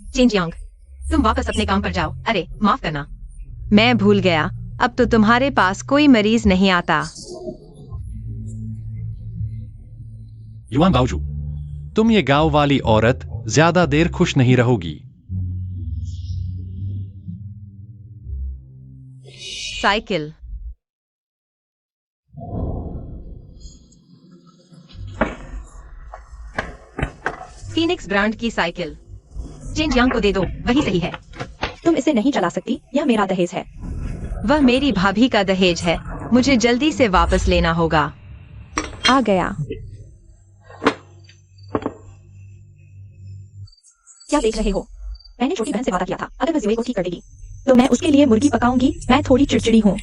S2: चेंजियांग, तुम वापस अपने काम पर जाओ। अरे माफ करना, मैं भूल गया, अब तो तुम्हारे पास कोई मरीज नहीं आता।
S5: युवान बावजू, तुम ये गांव वाली औरत ज्यादा देर खुश नहीं रहोगी।
S2: साइकिल। फीनिक्स ब्रांड की साइकिल चेंजियांग को दे दो, वही सही है।
S1: तुम इसे नहीं चला सकती, यह मेरा दहेज है।
S2: वह मेरी भाभी का दहेज है, मुझे जल्दी से वापस लेना होगा।
S1: आ गया। क्या देख रहे हो? मैंने छोटी बहन से वादा किया था, अगर वह जुए को ठीक कर देगी तो मैं उसके लिए मुर्गी पकाऊंगी। मैं थोड़ी चिड़चिड़ी हूँ,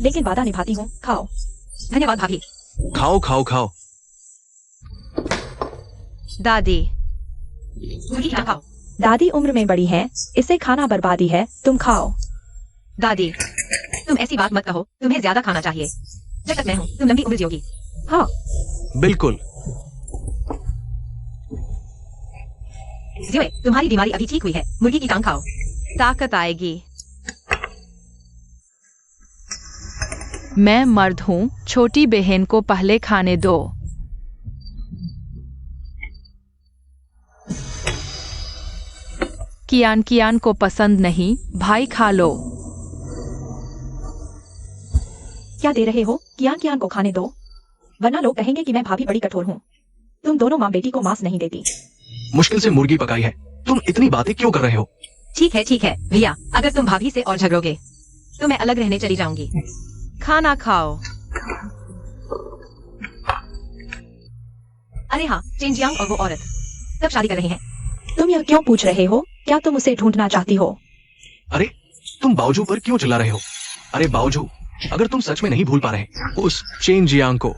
S1: लेकिन वादा निभाती हूँ। खाओ।
S2: धन्यवाद भाभी।
S3: खाओ खाओ खाओ।
S2: दादी, मुर्गी ना खाओ।
S1: दादी उम्र में बड़ी है, इसे खाना बर्बादी है, तुम खाओ।
S2: दादी, तुम ऐसी बात मत कहो, तुम्हें ज्यादा खाना चाहिए। जब तक मैं हूँ तुम लंबी उम्र जियोगी।
S1: हाँ,
S3: बिल्कुल।
S2: जियोए, तुम्हारी बीमारी अभी ठीक हुई है, मुर्गी की टांग खाओ, ताकत आएगी।
S6: मैं मर्द हूँ, छोटी बहन को पहले खाने दो। कियान को पसंद नहीं, भाई खा लो।
S1: क्या दे रहे हो? कियान को खाने दो, वरना लोग कहेंगे कि मैं भाभी बड़ी कठोर हूँ। तुम दोनों माँ बेटी को मांस नहीं देती।
S3: मुश्किल से मुर्गी पकाई है, तुम इतनी बातें क्यों कर रहे हो?
S2: ठीक है भैया, अगर तुम भाभी से और झगड़ोगे तो मैं अलग रहने चली जाऊंगी। खाना खाओ। अरे हाँ, चेंजियांग और वो औरत कब शादी कर रही हैं?
S1: तुम यह क्यों पूछ रहे हो? क्या तुम उसे ढूंढना चाहती हो?
S3: अरे तुम बावजू पर क्यों चिल्ला रहे हो? अरे बावजू, अगर तुम सच में नहीं भूल पा रहे उस चेन जियांग को।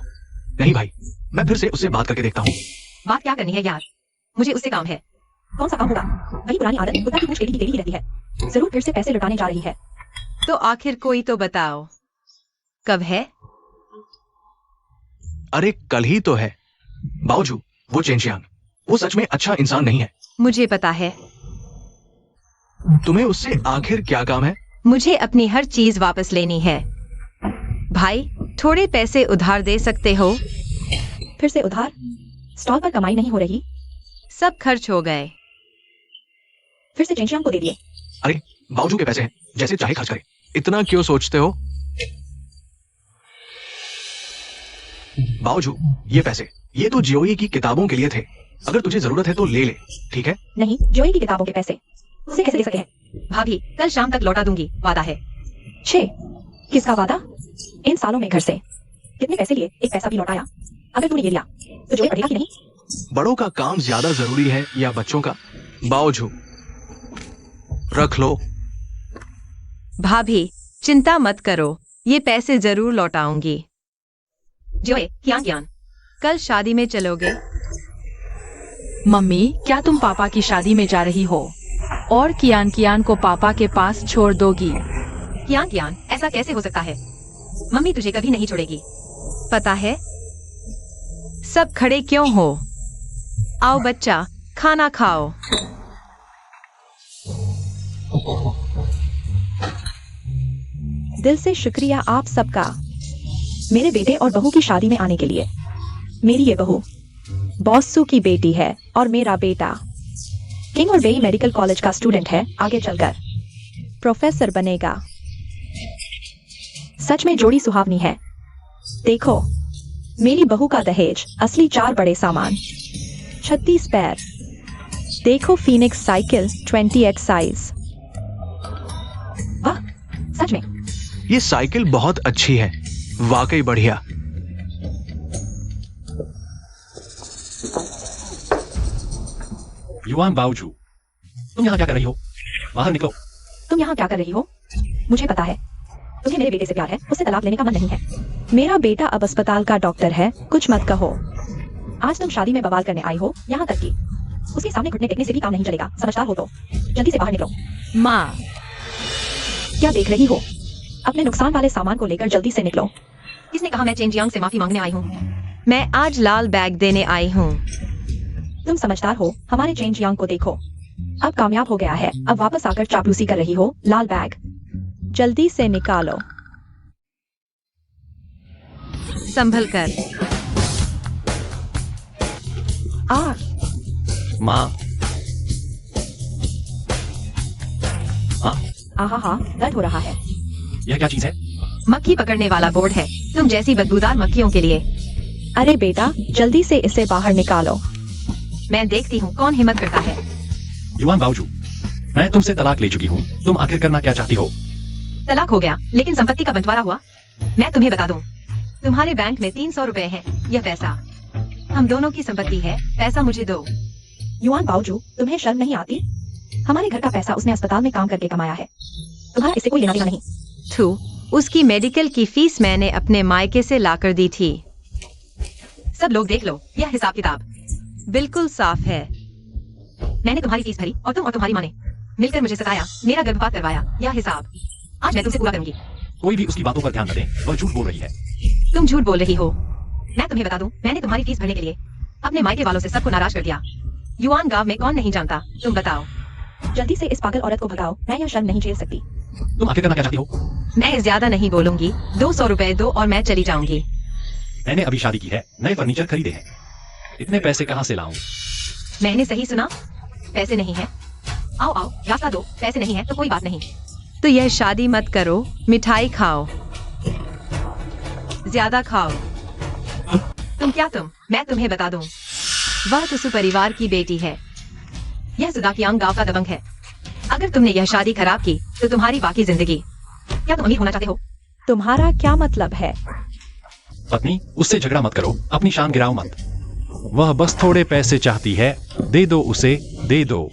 S3: नहीं भाई, मैं फिर से उससे बात करके देखता हूँ।
S2: बात क्या करनी है यार, मुझे उससे काम है।
S1: कौन सा काम होगा? वही पुरानी आदत, कुत्ता की पूंछ टेढ़ी की टेढ़ी ही रहती है। जरूर फिर से पैसे लुटाने जा रही है।
S2: तो आखिर कोई तो बताओ, कब है?
S3: अरे कल ही तो है। बावजू, वो चेन जियांग, वो सच में अच्छा इंसान नहीं है।
S2: मुझे पता है।
S3: तुम्हें उससे आखिर क्या काम है?
S2: मुझे अपनी हर चीज वापस लेनी है। भाई, थोड़े पैसे उधार दे सकते हो?
S1: फिर से उधार? स्टॉल पर कमाई नहीं हो रही।
S2: सब खर्च हो गए।
S1: फिर से चेंजियांग को दे दिए।
S3: अरे बावजू के पैसे हैं, जैसे चाहे खर्च करे। इतना क्यों सोचते हो? बावजू, ये पैसे, ये तो जियोई की किताबों के लिए थे। अगर तुझे जरूरत है तो ले ले, ठीक है?
S1: नहीं, जियोई की किताबों के पैसे उसे कैसे दे सके हैं?
S2: भाभी, कल शाम तक लौटा दूंगी, वादा है।
S1: छे, किसका वादा? इन सालों में घर से कितने पैसे लिए, एक पैसा भी लौटाया? अगर तूने ये लिया तो जियोई पढ़ेगा कि नहीं?
S3: बड़ों का काम ज्यादा जरूरी है या बच्चों का? बावजू, रख लो।
S2: भाभी, चिंता मत करो, ये पैसे जरूर लौटाऊंगी। जोए, ज्ञान कल शादी में चलोगे?
S6: मम्मी, क्या तुम पापा की शादी में जा रही हो और कियान को पापा के पास छोड़ दोगी?
S2: ज्ञान, ऐसा कैसे हो सकता है? मम्मी तुझे कभी नहीं छोड़ेगी। पता है? सब खड़े क्यों हो? आओ बच्चा, खाना खाओ।
S1: दिल से शुक्रिया आप सबका, मेरे बेटे और बहू की शादी में आने के लिए। मेरी ये बहू बॉसू की बेटी है और मेरा बेटा किंग और बेई मेडिकल कॉलेज का स्टूडेंट है। आगे चलकर प्रोफेसर बनेगा। सच में जोड़ी सुहावनी है। देखो, मेरी बहू का दहेज असली 4 बड़े सामान, 36 पैर। देखो फीनिक्स साइकिल 20x साइज। वाह, सच में
S3: ये साइकिल बहुत अच्छी है, वाकई बढ़िया।
S5: युआन बाओजू, तुम यहाँ क्या कर रही हो? बाहर निकलो।
S1: तुम यहाँ क्या कर रही हो? मुझे पता है तुम्हें मेरे बेटे से प्यार है, उससे तलाक लेने का मन नहीं है। मेरा बेटा अब अस्पताल का डॉक्टर है, कुछ मत कहो। आज तुम शादी में बवाल करने आई हो, यहाँ तक कि उसके सामने घुटने टेकने से भी काम नहीं चलेगा। समझदार हो तो जल्दी से बाहर निकलो।
S6: माँ,
S1: क्या देख रही हो? अपने नुकसान वाले सामान को लेकर जल्दी से निकलो।
S2: किसने कहा मैं चेंजियांग से माफी मांगने आई हूँ? मैं आज लाल बैग देने आई हूँ।
S1: तुम समझदार हो, हमारे चेंजियांग को देखो, अब कामयाब हो गया है। अब वापस आकर चापलूसी कर रही हो। लाल बैग
S4: जल्दी से निकालो।
S2: संभल कर।
S5: माँ,
S1: आहा, दर्द हो रहा है।
S5: यह क्या चीज है?
S2: मक्खी पकड़ने वाला बोर्ड है, तुम जैसी बदबूदार मक्खियों के लिए।
S1: अरे बेटा, जल्दी से इसे बाहर निकालो।
S2: मैं देखती हूँ कौन हिम्मत करता है।
S5: युआन बाओजू, मैं तुमसे तलाक ले चुकी हूँ। तुम आखिर करना क्या चाहती हो?
S2: तलाक हो गया, लेकिन संपत्ति का बंटवारा हुआ। मैं तुम्हें बता दूं, तुम्हारे बैंक में 300 रुपए है। यह पैसा हम दोनों की संपत्ति है। पैसा मुझे दो।
S1: युआन बाओजू, तुम्हें शर्म नहीं आती? हमारे घर का पैसा उसने अस्पताल में काम करके कमाया है, तुम्हारा इससे कोई लेना देना नहीं।
S2: थू, उसकी मेडिकल की फीस मैंने अपने मायके से लाकर दी थी। सब लोग देख लो, यह हिसाब किताब बिल्कुल साफ है। मैंने तुम्हारी फीस भरी और तुम और तुम्हारी माँ ने मिलकर मुझे सताया, मेरा गर्भपात करवाया। यह हिसाब आज मैं तुमसे पूरा करूंगी।
S5: कोई भी उसकी बातों पर ध्यान न दे, वह झूठ बोल रही है।
S2: तुम झूठ बोल रही हो। मैं तुम्हें बता दूं, मैंने तुम्हारी फीस भरने के लिए अपने मायके वालों से सबको नाराज कर दिया। युआन गांव में कौन नहीं जानता? तुम बताओ।
S1: जल्दी से इस पागल औरत को भगाओ, मैं यह शर्म नहीं झेल सकती।
S5: तुम आखिर करना क्या चाहती हो?
S2: मैं ज्यादा नहीं बोलूंगी, 200 रुपए दो और मैं चली जाऊंगी।
S5: मैंने अभी शादी की है, नए फर्नीचर खरीदे हैं। इतने पैसे कहाँ से लाऊं?
S2: मैंने सही सुना, पैसे नहीं है। आओ आओ, रास्ता दो। पैसे नहीं है तो कोई बात नहीं। तो यह शादी मत करो, मिठाई खाओ, ज्यादा खाओ। तुम मैं तुम्हें बता दूं, वह तुसु परिवार की बेटी है। यह सुदाकियांग गांव का दबंग है। अगर तुमने यह शादी खराब की तो तुम्हारी बाकी जिंदगी। क्या तुम अमीर होना चाहते हो?
S4: तुम्हारा क्या मतलब है?
S5: पत्नी, उससे झगड़ा मत करो, अपनी शान गिराओ मत। वह बस थोड़े पैसे चाहती है, दे दो उसे, दे दो।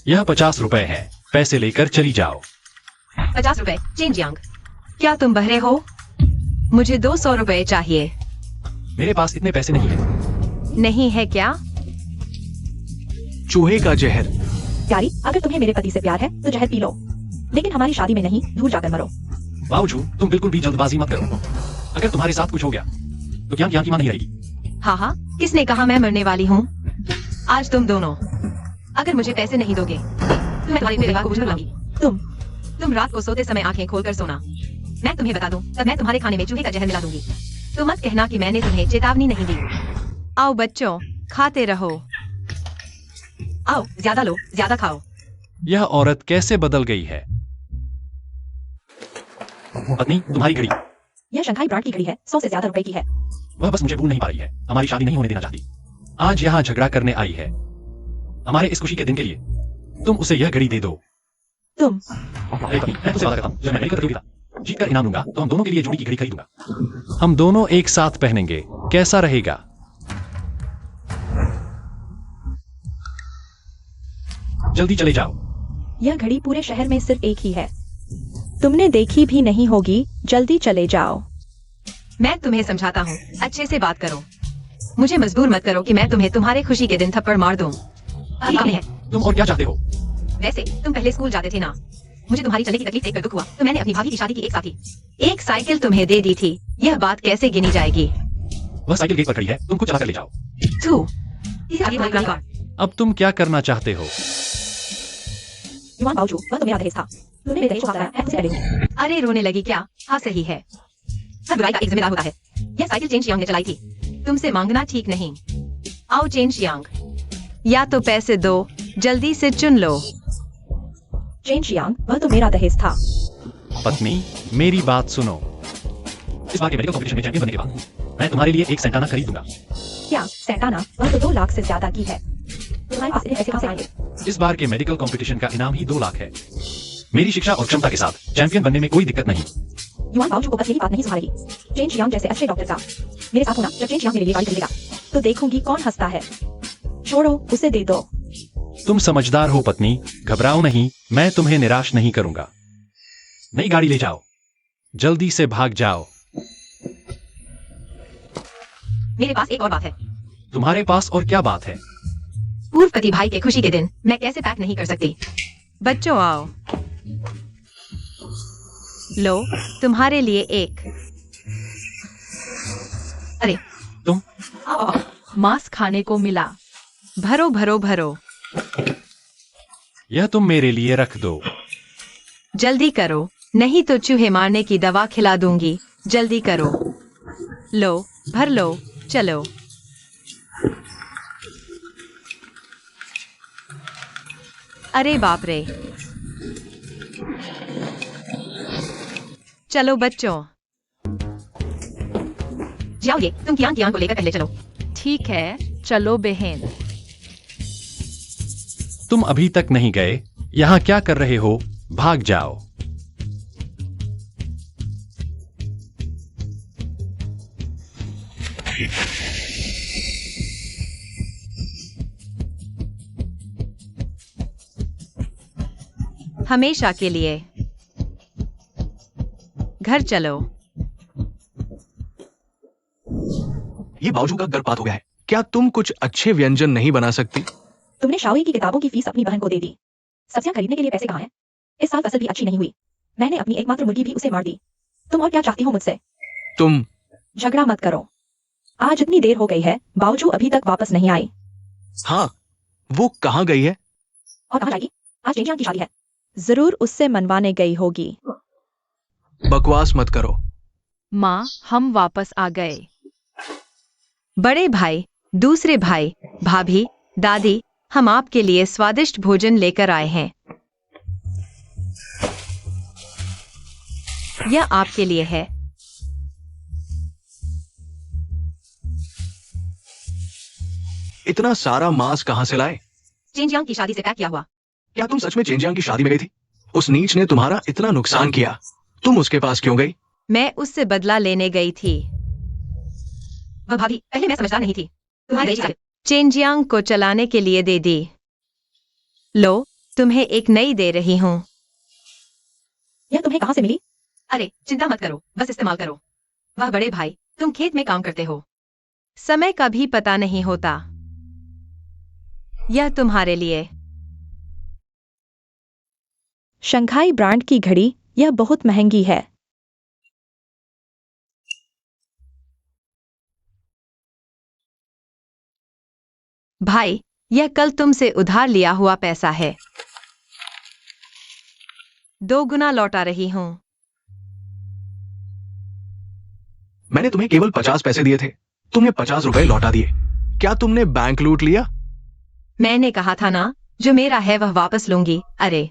S5: यह 50 रुपए है, पैसे लेकर चली जाओ।
S2: 50 रुपए? चेंजियांग, क्या तुम बहरे हो? मुझे 200 रुपए चाहिए।
S5: मेरे पास इतने पैसे नहीं है।
S2: नहीं है क्या?
S3: चूहे का जहर।
S1: प्यारी, अगर तुम्हें मेरे पति से प्यार है तो जहर पी लो, लेकिन हमारी शादी में नहीं, दूर जाकर मरो।
S5: बावजूद तुम बिल्कुल भी जल्दबाजी मत करो। अगर तुम्हारे साथ कुछ हो गया तो क्या की मां नहीं रहेगी।
S2: हाँ हाँ, किसने कहा मैं मरने वाली हूँ? आज तुम दोनों अगर मुझे पैसे नहीं दोगे तो मैं तुम्हारे परिवार को बुझा लाऊंगी। तुम रात को सोते समय आंखें खोलकर सोना। मैं तुम्हें बता दूं, तब मैं तुम्हारे खाने में चूहे का जहर मिला दूंगी। तो मत कहना कि मैंने तुम्हें चेतावनी नहीं दी। आओ बच्चों, खाते रहो। आओ, ज्यादा लो, ज्यादा खाओ।
S5: यह औरत कैसे बदल गई है? पत्नी, तुम्हारी घड़ी।
S1: यह शंघाई ब्रांड की घड़ी है, 100 से ज्यादा रुपए की है।
S5: वह बस मुझे भूल नहीं पा रही है, हमारी शादी नहीं होने देना चाहती। आज यहाँ झगड़ा करने आई है हमारे इस खुशी के दिन के लिए। तुम उसे यह घड़ी दे दो।
S1: तुम
S5: मैं तुझसे वादा करता हूं, जब मैं मेडिकल प्रतियोगिता जीतकर इनाम लूंगा तो हम दोनों के लिए जोड़ी की घड़ी खरीदूंगा। हम दोनों एक साथ पहनेंगे, कैसा रहेगा? जल्दी चले जाओ।
S4: यह घड़ी पूरे शहर में सिर्फ एक ही है। तुमने देखी भी नहीं होगी। जल्दी चले जाओ।
S2: मैं तुम्हें समझाता हूँ, अच्छे से बात करो। मुझे मजबूर मत करो कि मैं तुम्हें तुम्हारे खुशी के दिन थप्पड़ मार दूँ।
S5: ठीक है, तुम और क्या चाहते हो?
S2: वैसे तुम पहले स्कूल जाते थे ना। मुझे तुम्हारी चलने की तकलीफ देखकर दुख हुआ, तो मैंने अपनी भाभी की शादी की एक साथी एक साइकिल तुम्हें दे दी थी। यह बात कैसे गिनी जाएगी?
S5: वह साइकिल गेट पर खड़ी है, तुम खुद चला कर ले जाओ।
S2: थू। आगे बढ़ गया।
S5: अब तुम क्या करना चाहते हो?
S4: युवान बावजूद वह तो मेरा दहेज था। तुमने मेरे दहेज को बताया, मुझसे पहले।
S2: अरे रोने लगी क्या? हाँ सही है। हर बुराई का एक जिम्मेदार होता है। यह साइकिल चेन शियांग ने चलाई थी। तुमसे मांगना ठीक नहीं। आओ चेन शियांग, या तो पैसे दो, जल्दी से चुन लो।
S4: चेन शियांग, वह तो मेरा दहेज था।
S5: पत्नी, मेरी बात सुनो। इस बार के मेडिकल कॉम्पिटिशन में चैंपियन बनने के बाद मैं तुम्हारे लिए एक सेंटाना खरीदूंगा।
S4: क्या सैंटाना? वह तो 2 लाख से ज्यादा की है। तुम्हारे पास इतने पैसे कहाँ से आएंगे?
S5: इस बार के मेडिकल कंपटीशन का इनाम ही 2 लाख है। मेरी शिक्षा और क्षमता के साथ चैंपियन बनने में कोई दिक्कत नहीं।
S4: युवान बावजूद को बस यही बात नहीं सुधारेगी। चेन शियांग जैसे अच्छे डॉक्टर का मेरे साथ होना। जब चेन शियांग मेरे लिए गाड़ी खरीदेगा तो देखूंगी कौन हंसता है। छोड़ो, उसे दे दो।
S5: तुम समझदार हो पत्नी, घबराओ नहीं, मैं तुम्हें निराश नहीं करूंगा। नई गाड़ी ले जाओ, जल्दी से भाग जाओ।
S2: मेरे पास एक और बात है।
S5: तुम्हारे पास और क्या बात है?
S2: पूर्व पति भाई के खुशी के दिन मैं कैसे पैक नहीं कर सकती। बच्चों आओ, लो तुम्हारे लिए एक। अरे
S5: तुम
S2: आओ,
S6: मांस खाने को मिला।
S2: भरो भरो भरो,
S5: यह तुम मेरे लिए रख दो।
S2: जल्दी करो, नहीं तो चूहे मारने की दवा खिला दूंगी। जल्दी करो, लो भर लो, चलो। अरे बाप रे, चलो बच्चों, जाओ, ये तुम कियांग को लेकर पहले चलो।
S6: ठीक है, चलो बहन।
S5: तुम अभी तक नहीं गए, यहाँ क्या कर रहे हो? भाग जाओ।
S2: हमेशा के लिए घर चलो।
S3: ये बावजू का गर्भपात हो गया है। क्या तुम कुछ अच्छे व्यंजन नहीं बना सकती?
S4: तुमने शाओई की किताबों की फीस अपनी बहन को दे दी। सब्जियां खरीदने के लिए पैसे कहाँ हैं? इस साल फसल भी अच्छी नहीं हुई। मैंने अपनी एकमात्र मुर्गी भी उसे मार दी। तुम और क्या चाहती हो मुझसे?
S3: तुम
S4: झगड़ा मत करो। आज इतनी देर हो गई है, बावजू अभी तक वापस नहीं आई।
S3: हाँ, वो कहाँ गई है?
S4: और कहाँ जाएगी? आज चेंजियांग की शादी है। जरूर उससे मनवाने गई होगी।
S3: बकवास मत करो।
S6: माँ, हम वापस आ गए।
S2: बड़े भाई, दूसरे भाई, भाभी, दादी, हम आपके लिए स्वादिष्ट भोजन लेकर आए हैं। यह आपके लिए है।
S3: इतना सारा मांस कहाँ से लाए?
S2: चेंजियांग की शादी से पैक किया हुआ।
S3: क्या तुम सच में चेंजियांग की शादी में गई थी? उस नीच ने तुम्हारा इतना नुकसान किया, तुम उसके पास क्यों गई?
S2: मैं उससे बदला लेने गई थी। वह भाभी, पहले मैं समझदार नहीं थी। तुम्हारी चीजें चेंजियांग को चलाने के लिए दे दी। लो, तुम्हें एक नई दे रही हूँ।
S4: यह तुम्हें कहाँ से मिली?
S2: अरे चिंता मत करो, बस इस्तेमाल करो। वह बड़े भाई, तुम खेत में काम करते हो, समय का भी पता नहीं होता। यह तुम्हारे लिए।
S4: शंघाई ब्रांड की घड़ी, यह बहुत महंगी है।
S2: भाई, यह कल तुमसे उधार लिया हुआ पैसा है। 2 गुना लौटा रही हूँ।
S3: मैंने तुम्हें केवल 50 पैसे दिए थे, तुमने 50 रुपए लौटा दिए। क्या तुमने बैंक लूट लिया?
S2: मैंने कहा था ना, जो मेरा है वह वापस लूंगी। अरे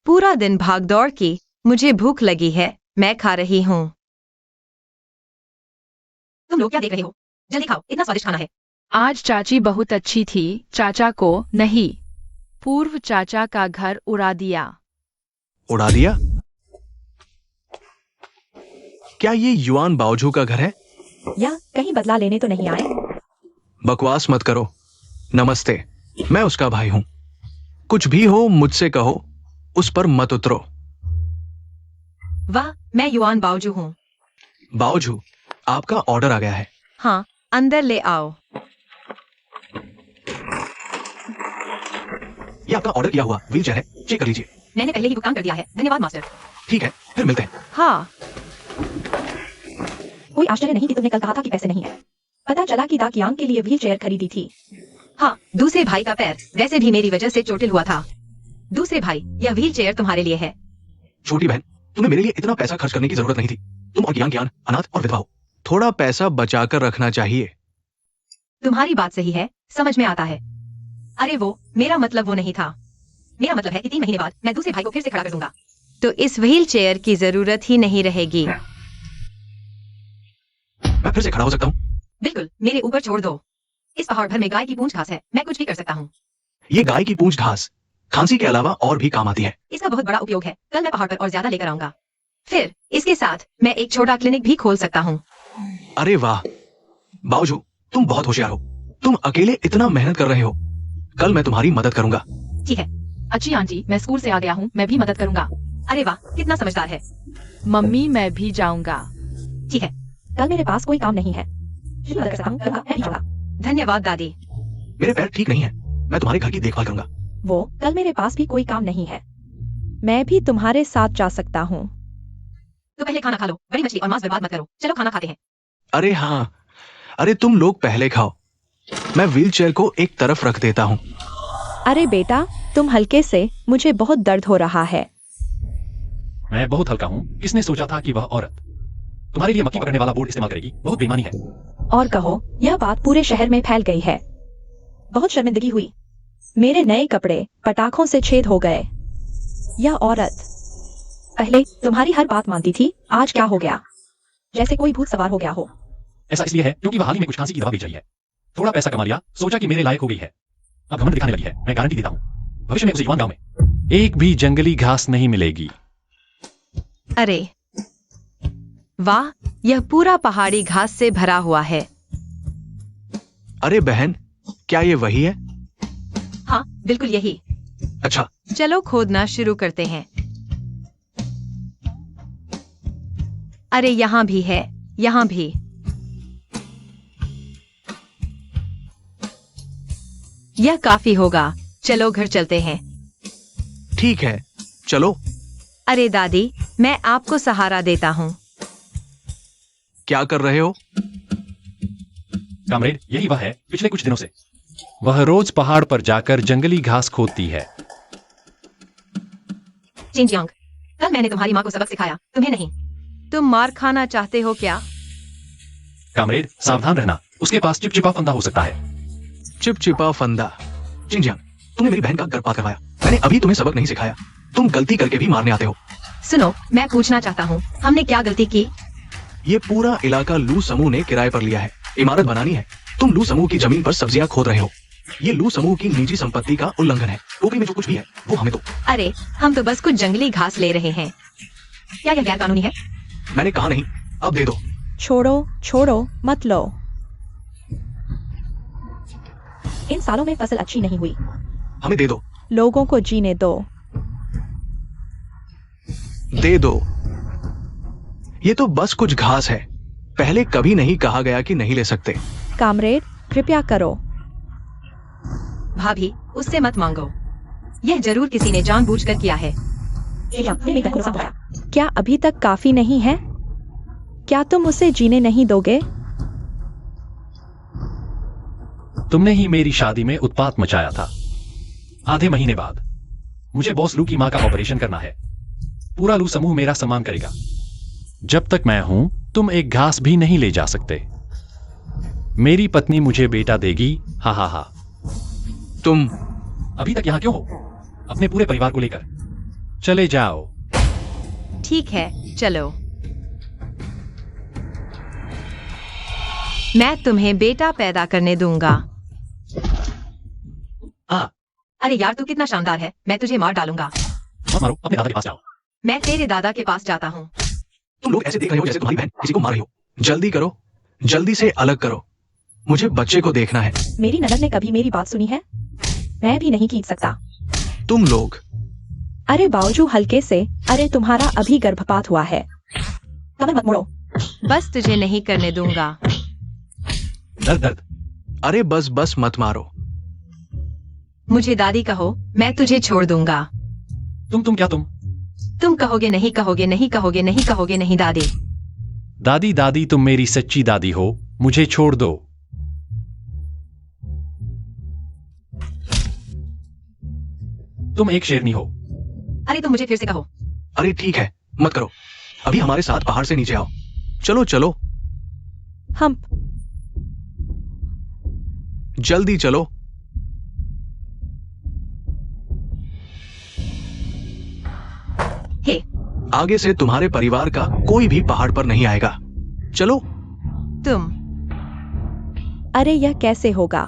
S2: पूरा दिन भाग दौड़ की, मुझे भूख लगी है, मैं खा रही हूँ। तुम लोग क्या देख रहे हो? जल्दी खाओ, इतना स्वादिष्ट खाना है।
S6: आज चाची बहुत अच्छी थी। चाचा को नहीं, पूर्व चाचा का घर उड़ा दिया।
S3: उड़ा दिया? क्या ये युआन बाओजू का घर है?
S4: या कहीं बदला लेने तो नहीं आए?
S3: बकवास मत करो। नमस्ते, मैं उसका भाई हूं। कुछ भी हो मुझसे कहो, उस पर मत उतरो।
S2: वाह, मैं युआन बाओजू हूँ।
S3: बाओजू, आपका ऑर्डर आ गया है।
S2: हाँ, अंदर ले आओ।
S3: ये आपका ऑर्डर किया हुआ व्हील चेयर है, चेक कर लीजिए।
S2: मैंने पहले ही भुगतान कर दिया है, धन्यवाद मास्टर।
S3: ठीक है, फिर मिलते हैं।
S6: हाँ,
S4: कोई आश्चर्य नहीं कि तुमने कल कहा था कि पैसे नहीं है। पता चला कि दाकियांग के लिए व्हील चेयर खरीदी थी।
S2: हाँ, दूसरे भाई का पैर वैसे भी मेरी वजह से चोटिल हुआ था। दूसरे भाई, यह व्हील चेयर तुम्हारे लिए है।
S3: छोटी बहन, तुम्हें मेरे लिए इतना पैसा खर्च करने की जरूरत नहीं थी। तुम और ज्ञान अनाथ और विधवा हो। थोड़ा पैसा बचाकर रखना चाहिए।
S2: तुम्हारी बात सही है, समझ में आता है। अरे वो, मेरा मतलब वो नहीं था। मेरा मतलब है कि 3 महीने बाद मैं दूसरे भाई को फिर से खड़ा कर दूंगा। तो इस व्हील चेयर की जरूरत ही नहीं रहेगी।
S3: मैं फिर से खड़ा हो सकता हूँ?
S2: बिल्कुल, मेरे ऊपर छोड़ दो। इस पहाड़ भर में गाय की पूंछ घास है, मैं कुछ भी कर सकता हूँ।
S3: ये गाय की पूंछ घास खांसी के अलावा और भी काम आती है।
S2: इसका बहुत बड़ा उपयोग है। कल मैं पहाड़ पर और ज्यादा लेकर आऊंगा। फिर इसके साथ मैं एक छोटा क्लिनिक भी खोल सकता हूँ।
S3: अरे वाह बाओजू, तुम बहुत होशियार हो। तुम अकेले इतना मेहनत कर रहे हो। कल मैं तुम्हारी मदद करूंगा।
S2: ठीक है।
S6: अच्छी आंटी, मैं स्कूल से आ गया हूँ, मैं भी मदद करूंगा।
S2: अरे वाह, कितना समझदार है।
S6: मम्मी, मैं भी जाऊंगा।
S2: ठीक है,
S4: कल मेरे पास कोई काम नहीं है। शुरू कर सकता हूँ, करूंगा, मैं भी जाऊंगा।
S2: धन्यवाद दादी।
S3: मेरे पैर ठीक नहीं है, मैं तुम्हारे घर की देखभाल करूंगा।
S4: वो, कल मेरे पास भी कोई काम नहीं है।
S1: मैं भी तुम्हारे साथ जा सकता हूँ।
S2: तो पहले खाना खा लो, बड़ी मछली और मांस बर्बाद मत करो। चलो खाना खाते हैं।
S3: अरे हाँ, अरे तुम लोग पहले खाओ। मैं व्हील चेयर को एक तरफ रख देता हूँ।
S1: अरे बेटा, तुम हल्के से, मुझे बहुत दर्द हो रहा है।
S5: मैं बहुत हल्का हूँ। किसने सोचा था कि वह औरत तुम्हारे लिए मक्खी पकड़ने वाला बोर्ड इस्तेमाल करेगी? बहुत बेईमानी है।
S4: और कहो, यह बात पूरे शहर में फैल गई है। बहुत शर्मिंदगी हुई।
S1: मेरे नए कपड़े पटाखों से छेद हो गए। यह औरत
S4: पहले तुम्हारी हर बात मानती थी, आज क्या हो गया? जैसे कोई भूत सवार हो गया हो।
S5: ऐसा इसलिए है क्योंकि वह हाल ही में कुछ खांसी की दवा बेच रही है। थोड़ा पैसा कमा लिया, सोचा कि मेरे लायक हो गई है। अब घमंड दिखाने लगी है। मैं गारंटी देता हूँ, भविष्य में उसे युवान गांव में एक भी जंगली घास नहीं मिलेगी।
S2: अरे वाह, यह पूरा पहाड़ी घास से भरा हुआ है।
S3: अरे बहन, क्या ये वही है?
S2: हाँ, बिल्कुल यही।
S3: अच्छा,
S2: चलो खोदना शुरू करते हैं। अरे यहाँ भी है, यहाँ भी। यह काफी होगा। चलो घर चलते हैं।
S3: ठीक है, चलो।
S2: अरे दादी, मैं आपको सहारा देता हूँ।
S3: क्या कर रहे हो?
S5: कामरेड, यही वह है। पिछले कुछ दिनों से वह रोज पहाड़ पर जाकर जंगली घास खोदती है।
S2: चिंजियांग, कल मैंने तुम्हारी माँ को सबक सिखाया, तुम्हें नहीं। तुम मार खाना चाहते हो क्या?
S5: कामरेड, सावधान रहना, उसके पास चिपचिपा फंदा हो सकता है।
S3: चिपचिपा फंदा। चिंजियांग, तुमने मेरी बहन का गर्भपात करवाया। मैंने अभी तुम्हें सबक नहीं सिखाया। तुम गलती करके भी मारने आते हो।
S2: सुनो, मैं पूछना चाहता हूँ, हमने क्या गलती की?
S3: ये पूरा इलाका लू समूह ने किराए पर लिया है। इमारत बनानी है। तुम लू समूह की जमीन पर सब्जियां खोद रहे हो। ये लू समूह की निजी संपत्ति का उल्लंघन है। टोकरी में जो कुछ भी है वो हमें दो।
S2: अरे, हम तो बस कुछ जंगली घास ले रहे हैं। क्या यह गैर कानूनी है?
S3: मैंने कहा नहीं, अब दे दो।
S1: छोड़ो, छोड़ो, मत लो।
S4: इन सालों में फसल अच्छी नहीं हुई।
S3: हमें दे दो।
S1: लोगों को जीने दो।
S3: दे दो। ये तो बस कुछ घास है। पहले कभी नहीं कहा गया कि नहीं ले सकते।
S1: कामरेड, कृपया करो।
S2: भाभी, उससे मत मांगो। यह जरूर किसी ने जानबूझकर किया है।
S4: चिंजियांग, तुमने मेरी बहन को नुकसान पहुंचाया।
S1: क्या अभी तक काफी नहीं है? क्या तुम उसे जीने नहीं दोगे?
S5: तुमने ही मेरी शादी में उत्पात मचाया था। आधे महीने बाद मुझे बॉस लू की मां का ऑपरेशन करना है। पूरा लू समूह मेरा सम्मान करेगा। जब तक मैं हूं, तुम एक घास भी नहीं ले जा सकते। मेरी पत्नी मुझे बेटा देगी। हा हा हा।
S3: तुम
S5: अभी तक यहां क्यों हो? अपने पूरे परिवार को लेकर चले जाओ।
S2: ठीक है, चलो। मैं तुम्हें बेटा पैदा करने दूंगा।
S3: हाँ।
S2: अरे यार, तू कितना शानदार है। मैं तुझे मार डालूंगा।
S5: मत मारो, अपने दादा के पास जाओ।
S2: मैं तेरे दादा के पास जाता हूँ।
S3: तुम लोग ऐसे देख रहे हो जैसे तुम्हारी बहन किसी को मार रही हो। जल्दी करो, जल्दी से अलग करो। मुझे बच्चे को देखना है।
S4: मेरी ननद ने कभी मेरी बात सुनी है? मैं भी नहीं खींच सकता।
S3: तुम लोग
S1: अरे बावजू हल्के से, अरे तुम्हारा अभी गर्भपात हुआ है।
S4: कमर मत मोड़ो।
S2: बस तुझे नहीं करने दूंगा।
S5: दर्द दर्द।
S3: अरे बस बस मत मारो।
S2: मुझे दादी कहो, मैं तुझे छोड़ दूंगा।
S5: तुम क्या तुम?
S2: तुम कहोगे नहीं, कहोगे नहीं, कहोगे नहीं, कहोगे नहीं दादी।
S5: दादी दादी तुम मेरी सच्ची दादी हो, मुझे छोड़ दो। तुम एक शेरनी हो।
S2: अरे तुम मुझे फिर से कहो।
S3: अरे ठीक है, मत करो। अभी हमारे साथ पहाड़ से नीचे आओ। चलो चलो,
S1: हम
S3: जल्दी चलो।
S2: हे,
S3: आगे से तुम्हारे परिवार का कोई भी पहाड़ पर नहीं आएगा। चलो।
S2: तुम
S1: अरे यह कैसे होगा?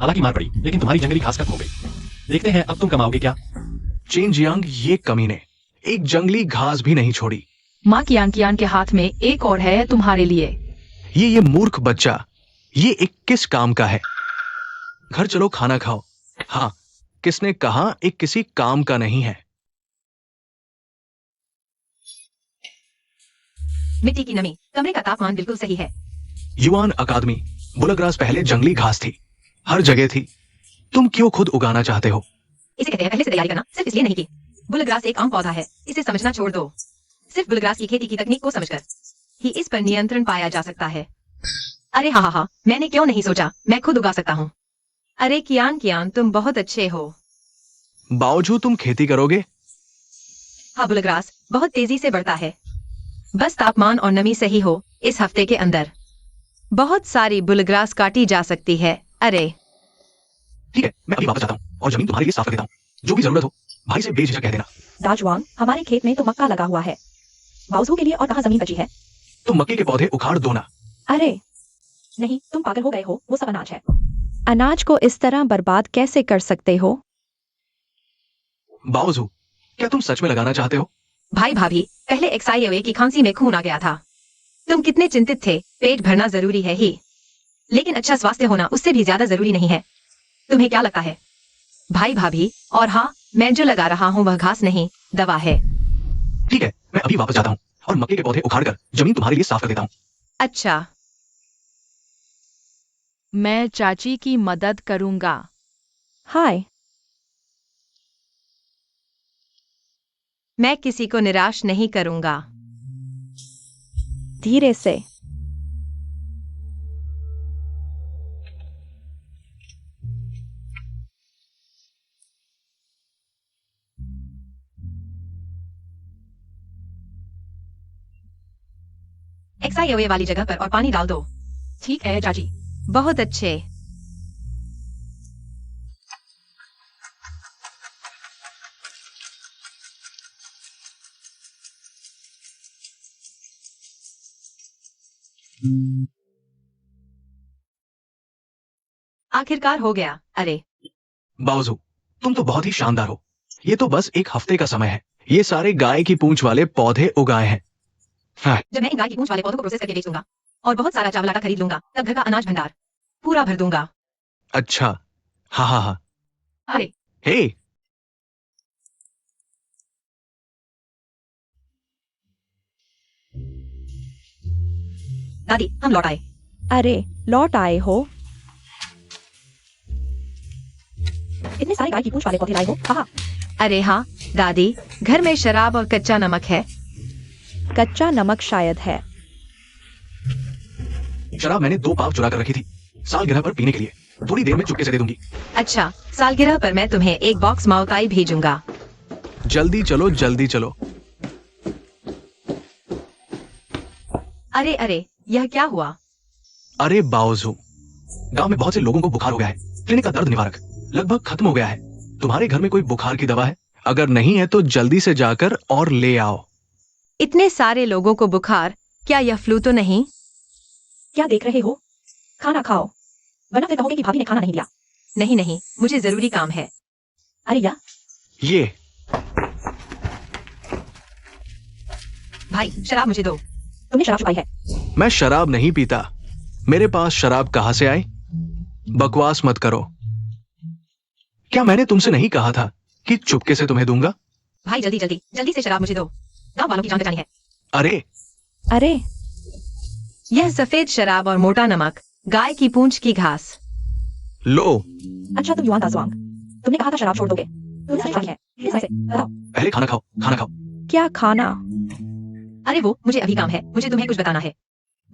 S5: हालांकि मार पड़ी, लेकिन तुम्हारी जंगली घास खत्म हो गई। देखते हैं अब तुम कमाओगे क्या।
S3: चेन जियांग, ये कमीने एक जंगली घास भी नहीं छोड़ी।
S6: माँ कियान के हाथ में एक और है तुम्हारे लिए।
S3: ये मूर्ख बच्चा, ये एक किस काम का है? घर चलो, खाना खाओ। हाँ, किसने कहा एक किसी काम का नहीं है?
S2: मिट्टी की नमी, कमरे का तापमान बिल्कुल सही है।
S3: युवान अकादमी, बुलग्रास पहले जंगली घास थी, हर जगह थी। तुम क्यों खुद उगाना चाहते हो?
S2: इसे कहते हैं पहले से तैयारी करना, सिर्फ इसलिए नहीं की। बुलग्रास एक आम पौधा है, इसे समझना छोड़ दो। सिर्फ बुलग्रास की खेती की तकनीक को समझकर ही इस पर नियंत्रण पाया जा सकता है। अरे हाँ, मैंने क्यों नहीं सोचा, मैं खुद उगा सकता हूँ। अरे कियान, तुम बहुत अच्छे हो।
S3: बावजूद तुम खेती करोगे?
S2: हाँ, बुलग्रास बहुत तेजी से बढ़ता है। बस तापमान और नमी सही हो, इस हफ्ते के अंदर बहुत सारी बुलग्रास काटी जा सकती है। अरे
S3: ठीक है, मैं अभी वापस जाता हूँ और जमीन तुम्हारे लिए साफ कर देता हूँ। जो भी जरूरत हो भाई से बेझिझक कह देना।
S4: दाजवांग, हमारे खेत में तो मक्का लगा हुआ है। बाउजू के लिए और कहाँ जमीन बची है?
S3: तुम मक्के के पौधे उखाड़ दो ना।
S4: अरे नहीं, तुम पागल हो गए हो, वो सब अनाज है।
S1: अनाज को इस तरह बर्बाद कैसे कर सकते हो?
S3: बावजू, क्या तुम सच में लगाना चाहते हो?
S2: भाई भाभी, पहले XIOA की खांसी में खून आ गया था। तुम कितने चिंतित थे। पेट भरना जरूरी है ही, लेकिन अच्छा स्वास्थ्य होना उससे भी ज्यादा जरूरी नहीं है। तुम्हें क्या लगता है भाई भाभी? और हाँ, मैं जो लगा रहा हूँ वह घास नहीं, दवा है।
S3: ठीक है, मैं अभी वापस जाता हूँ और मक्के के पौधे उखाड़कर जमीन तुम्हारे लिए साफ कर देता हूँ।
S2: अच्छा,
S6: मैं चाची की मदद करूंगा।
S1: हाय,
S2: मैं किसी को निराश नहीं करूंगा।
S1: धीरे से।
S2: XIOA वाली जगह पर और पानी डाल दो।
S6: ठीक है चाची।
S2: बहुत अच्छे। आखिरकार हो गया। अरे
S3: बावजू, तुम तो बहुत ही शानदार हो। ये तो बस एक हफ्ते का समय है। ये सारे गाय की पूंछ वाले पौधे उगाए हैं। हाँ,
S2: जब मैं इन गाय की पूंछ वाले पौधों को प्रोसेस करके बेच दूंगा और बहुत सारा चावल आटा खरीद लूंगा, तब घर का अनाज भंडार पूरा भर दूंगा।
S3: अच्छा। हाँ हाँ हाँ।
S2: अरे
S3: हे,
S2: दादी, हम लौट आए।
S1: अरे लौट आए हो?
S4: इतने सारे गाय की पूंछ वाले पौधे लाए हो? हाँ।
S2: अरे हाँ दादी, घर में शराब और कच्चा नमक है।
S1: कच्चा नमक शायद है।
S3: शराब मैंने 2 पाव चुरा कर रखी थी, सालगिरह पर पीने के लिए। थोड़ी देर में चुपके से दे दूंगी।
S2: अच्छा, सालगिरह पर मैं तुम्हें एक बॉक्स माओकाई भेजूंगा।
S3: जल्दी चलो, जल्दी चलो।
S2: अरे अरे, यह क्या हुआ?
S3: अरे बावजू, गांव में बहुत से लोगों को बुखार हो गया है। क्लिनिक का दर्द निवारक लगभग खत्म हो गया है। तुम्हारे घर में कोई बुखार की दवा है? अगर नहीं है तो जल्दी से जाकर और ले आओ।
S2: इतने सारे लोगों को बुखार, क्या यह फ्लू तो नहीं?
S4: क्या देख रहे हो? खाना खाओ, वरना फिर कहोगे कि भाभी ने खाना नहीं दिया।
S2: नहीं नहीं, मुझे जरूरी काम है।
S4: अरे या,
S3: ये
S2: भाई, शराब मुझे दो।
S4: तुमने शराब छुपाई है।
S3: मैं शराब नहीं पीता। मेरे पास शराब कहां से आई? बकवास मत करो। क्या मैंने तुमसे नहीं कहा था कि चुपके से तुम्हें दूंगा?
S2: भाई जल्दी जल्दी जल्दी से शराब मुझे दो। गांव वालों की जान बचानी है।
S3: अरे
S1: अरे
S2: यह सफेद शराब और मोटा नमक, गाय की पूंछ की घास।
S3: लो,
S1: अच्छा तुम युआन दासवांग, तुमने कहा था शराब छोड़ दोगे। तुमने सच कहा है। किस वजह से? बताओ।
S3: पहले खाना खाओ, खाना खाओ।
S1: क्या खाना?
S2: अरे वो मुझे अभी काम है, मुझे तुम्हें कुछ बताना है।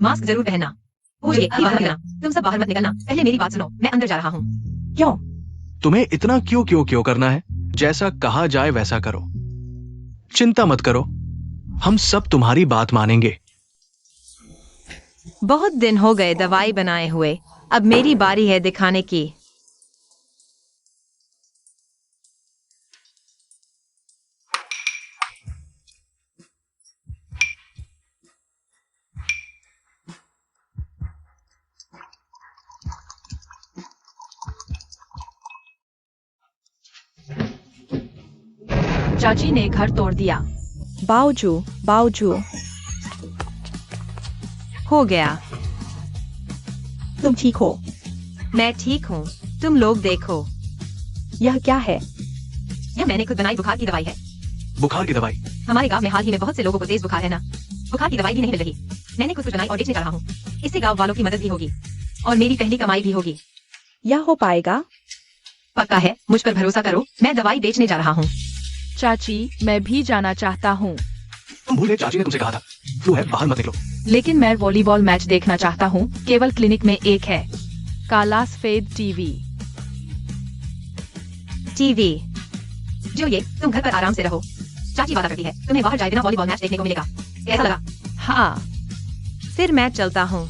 S2: मास्क जरूर पहनना। मुझे अभी बाहर मत निकलना। तुम सब बाहर मत निकलना। पहले मेरी बात सुनो, मैं अंदर जा रहा हूँ।
S1: क्यों?
S3: तुम्हें इतना क्यों करना है? जैसा कहा जाए वैसा करो। चिंता मत करो, हम सब तुम्हारी बात मानेंगे।
S2: बहुत दिन हो गए दवाई बनाए हुए, अब मेरी बारी है दिखाने की।
S6: चाची ने घर तोड़ दिया।
S1: बावजू बावजू
S2: हो गया।
S1: तुम ठीक हो?
S2: मैं ठीक हूँ, तुम लोग देखो।
S1: यह क्या है?
S2: यह मैंने खुद बनाई बुखार की दवाई है।
S3: बुखार की दवाई?
S2: हमारे गांव में हाल ही में बहुत से लोगों को तेज बुखार है ना, बुखार की दवाई भी नहीं मिल रही। मैंने खुद कुछ बनाई और बेचने जा रहा हूँ। इससे गांव वालों की मदद भी होगी और मेरी पहली कमाई भी होगी।
S1: यह हो पाएगा?
S2: पक्का है, मुझ पर भरोसा करो, मैं दवाई बेचने जा रहा हूँ।
S6: चाची मैं भी जाना चाहता हूँ,
S3: तुम भूल गए चाची ने तुमसे कहा था, फ्लू है बाहर मत निकलो।
S6: लेकिन मैं वॉलीबॉल मैच देखना चाहता हूँ। केवल क्लिनिक में एक है। काला सफेद टीवी।
S2: टीवी जो ये तुम घर पर आराम से रहो। चाची वादा करती है तुम्हें बाहर जाए बिना वॉलीबॉल मैच देखने को मिलेगा। कैसा लगा?
S6: हाँ
S2: फिर मैं चलता हूँ।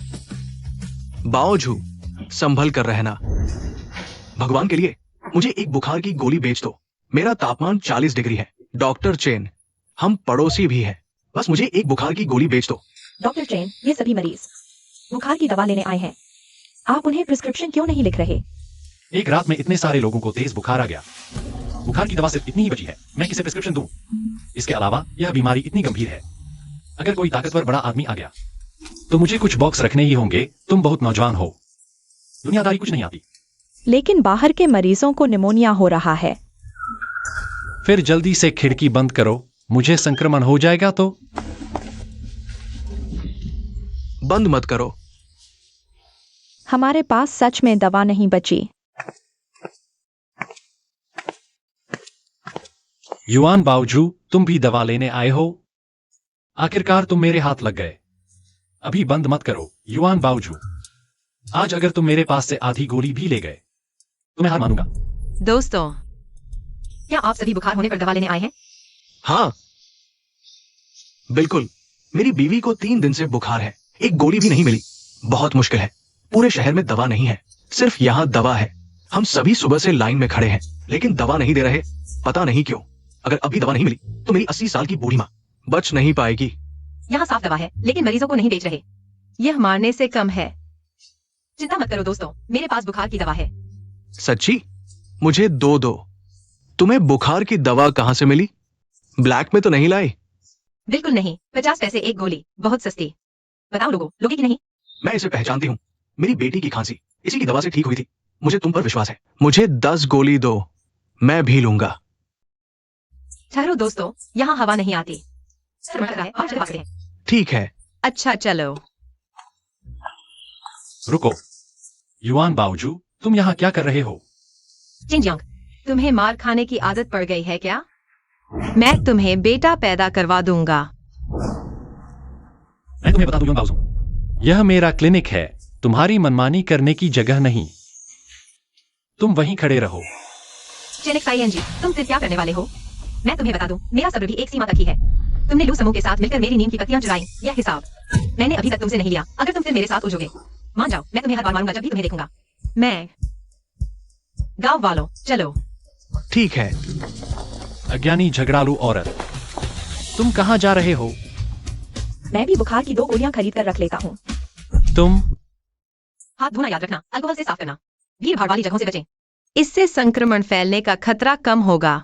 S3: बावजू संभल कर रहना। भगवान के लिए मुझे एक बुखार की गोली बेच दो। मेरा तापमान 40 डिग्री है। डॉक्टर चेन, हम पड़ोसी भी हैं। बस मुझे एक बुखार की गोली बेच दो।
S1: डॉक्टर चेन, ये सभी मरीज बुखार की दवा लेने आए हैं। आप उन्हें प्रिस्क्रिप्शन क्यों नहीं लिख रहे?
S5: एक रात में इतने सारे लोगों को तेज बुखार आ गया। बुखार की दवा सिर्फ इतनी ही बची है, मैं किसे प्रिस्क्रिप्शन दूं? इसके अलावा यह बीमारी इतनी गंभीर है, अगर कोई ताकतवर बड़ा आदमी आ गया तो मुझे कुछ बॉक्स रखने ही होंगे। तुम बहुत नौजवान हो, दुनियादारी कुछ नहीं आती।
S1: लेकिन बाहर के मरीजों को निमोनिया हो रहा है।
S5: फिर जल्दी से खिड़की बंद करो, मुझे संक्रमण हो जाएगा तो।
S3: बंद मत करो।
S1: हमारे पास सच में दवा नहीं बची।
S5: युआन बावजू, तुम भी दवा लेने आए हो? आखिरकार तुम मेरे हाथ लग गए। अभी बंद मत करो युआन बावजू। आज अगर तुम मेरे पास से आधी गोली भी ले गए तो मैं हार मानूंगा।
S2: दोस्तों, क्या आप सभी बुखार होने पर दवा लेने आए हैं?
S3: हाँ बिल्कुल, मेरी बीवी को 3 दिन से बुखार है। एक गोली भी नहीं मिली। बहुत मुश्किल है, पूरे शहर में दवा नहीं है, सिर्फ यहाँ दवा है। हम सभी सुबह से लाइन में खड़े हैं, लेकिन दवा नहीं दे रहे, पता नहीं क्यों। अगर अभी दवा नहीं मिली तो मेरी 80 साल की बूढ़ी माँ बच नहीं पाएगी।
S2: यहाँ साफ दवा है, लेकिन मरीजों को नहीं बेच रहे। यह मारने से कम है। चिंता मत करो दोस्तों, मेरे पास बुखार की दवा है।
S3: सच्ची? मुझे दो। तुम्हें बुखार की दवा कहाँ से मिली? ब्लैक में तो नहीं लाई?
S2: बिल्कुल नहीं, 50 पैसे एक गोली, बहुत सस्ती। बताओ लोगों, लोगे कि नहीं?
S3: मैं इसे पहचानती हूँ। मेरी बेटी की खांसी इसी की दवा से ठीक हुई थी। मुझे तुम पर विश्वास है। मुझे 10 गोली दो, मैं भी लूंगा।
S2: ठहरो दोस्तों, यहाँ हवा नहीं आती। सर मर रहा है, और चले भागते हैं।
S3: ठीक है।
S2: अच्छा चलो।
S5: रुको युआन बावजू, तुम यहाँ क्या कर रहे हो?
S2: जिंजियांग, तुम्हें मार खाने की आदत पड़ गई है क्या? मैं तुम्हें बेटा पैदा करवा दूंगा।
S5: मैं तुम्हें बता दूं युआन बावजू, यह मेरा क्लिनिक है, तुम्हारी मनमानी करने की जगह नहीं। तुम वहीं खड़े रहो।
S2: चेनेक्स आईएनजी, तुम फिर क्या करने वाले हो? मैं तुम्हें बता दूं, मेरा सब्र भी एक सीमा तक ही है। तुमने लू समूह के साथ मिलकर मेरी नीम की पत्तियां चुराई, यह हिसाब मैंने अभी तक तुमसे नहीं लिया। अगर तुम फिर मेरे साथ उलझोगे, मान जाओ मैं तुम्हें हर बार मारूंगा जब भी तुम्हें देखूंगा। मैं गांव वालों, चलो।
S3: ठीक है।
S5: अज्ञानी झगड़ालू औरत, तुम कहाँ जा रहे हो?
S1: मैं भी बुखार की 2 गोलियां खरीद कर रख लेता हूँ।
S5: तुम
S2: हाथ धोना याद रखना, अल्कोहल से साफ करना, भीड़ भाड़ वाली जगहों से बचें। इससे संक्रमण फैलने का खतरा कम होगा।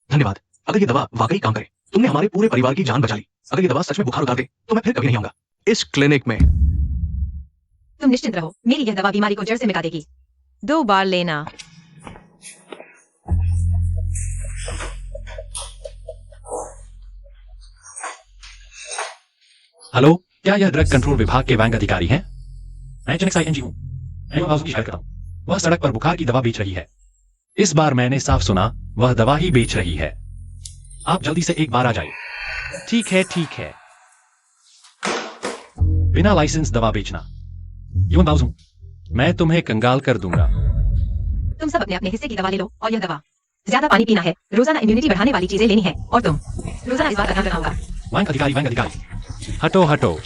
S3: धन्यवाद। अगर ये दवा वाकई काम करे, तुमने हमारे पूरे परिवार की जान बचा ली। अगर ये दवा सच में बुखार उतार दे तो मैं फिर कभी नहीं आऊंगा इस क्लिनिक में।
S2: तुम निश्चिंत रहो, मेरी यह दवा बीमारी को जड़ से मिटा देगी। 2 बार लेना।
S5: हेलो, क्या यह ड्रग कंट्रोल विभाग के बैंक अधिकारी हैं? मैं चेनेक्स ING हूँ। मैं बाबू की शिकायत करता हूँ। वह सड़क पर बुखार की दवा बेच रही है। इस बार मैंने साफ सुना वह दवा ही बेच रही है। आप जल्दी से एक बार आ जाइए। ठीक है, ठीक है। बिना लाइसेंस दवा बेचना। युवन बाबू, मैं तुम्हें कंगाल कर दूंगा।
S2: तुम सब अपने अपने हिस्से की दवा ले लो और यह दवा ज्यादा पानी पीना है, रोजाना इम्यूनिटी बढ़ाने वाली चीजें लेनी है और तुम रोजाना इस बात का ध्यान रखना होगा।
S5: बैंक अधिकारी, हटो हटो।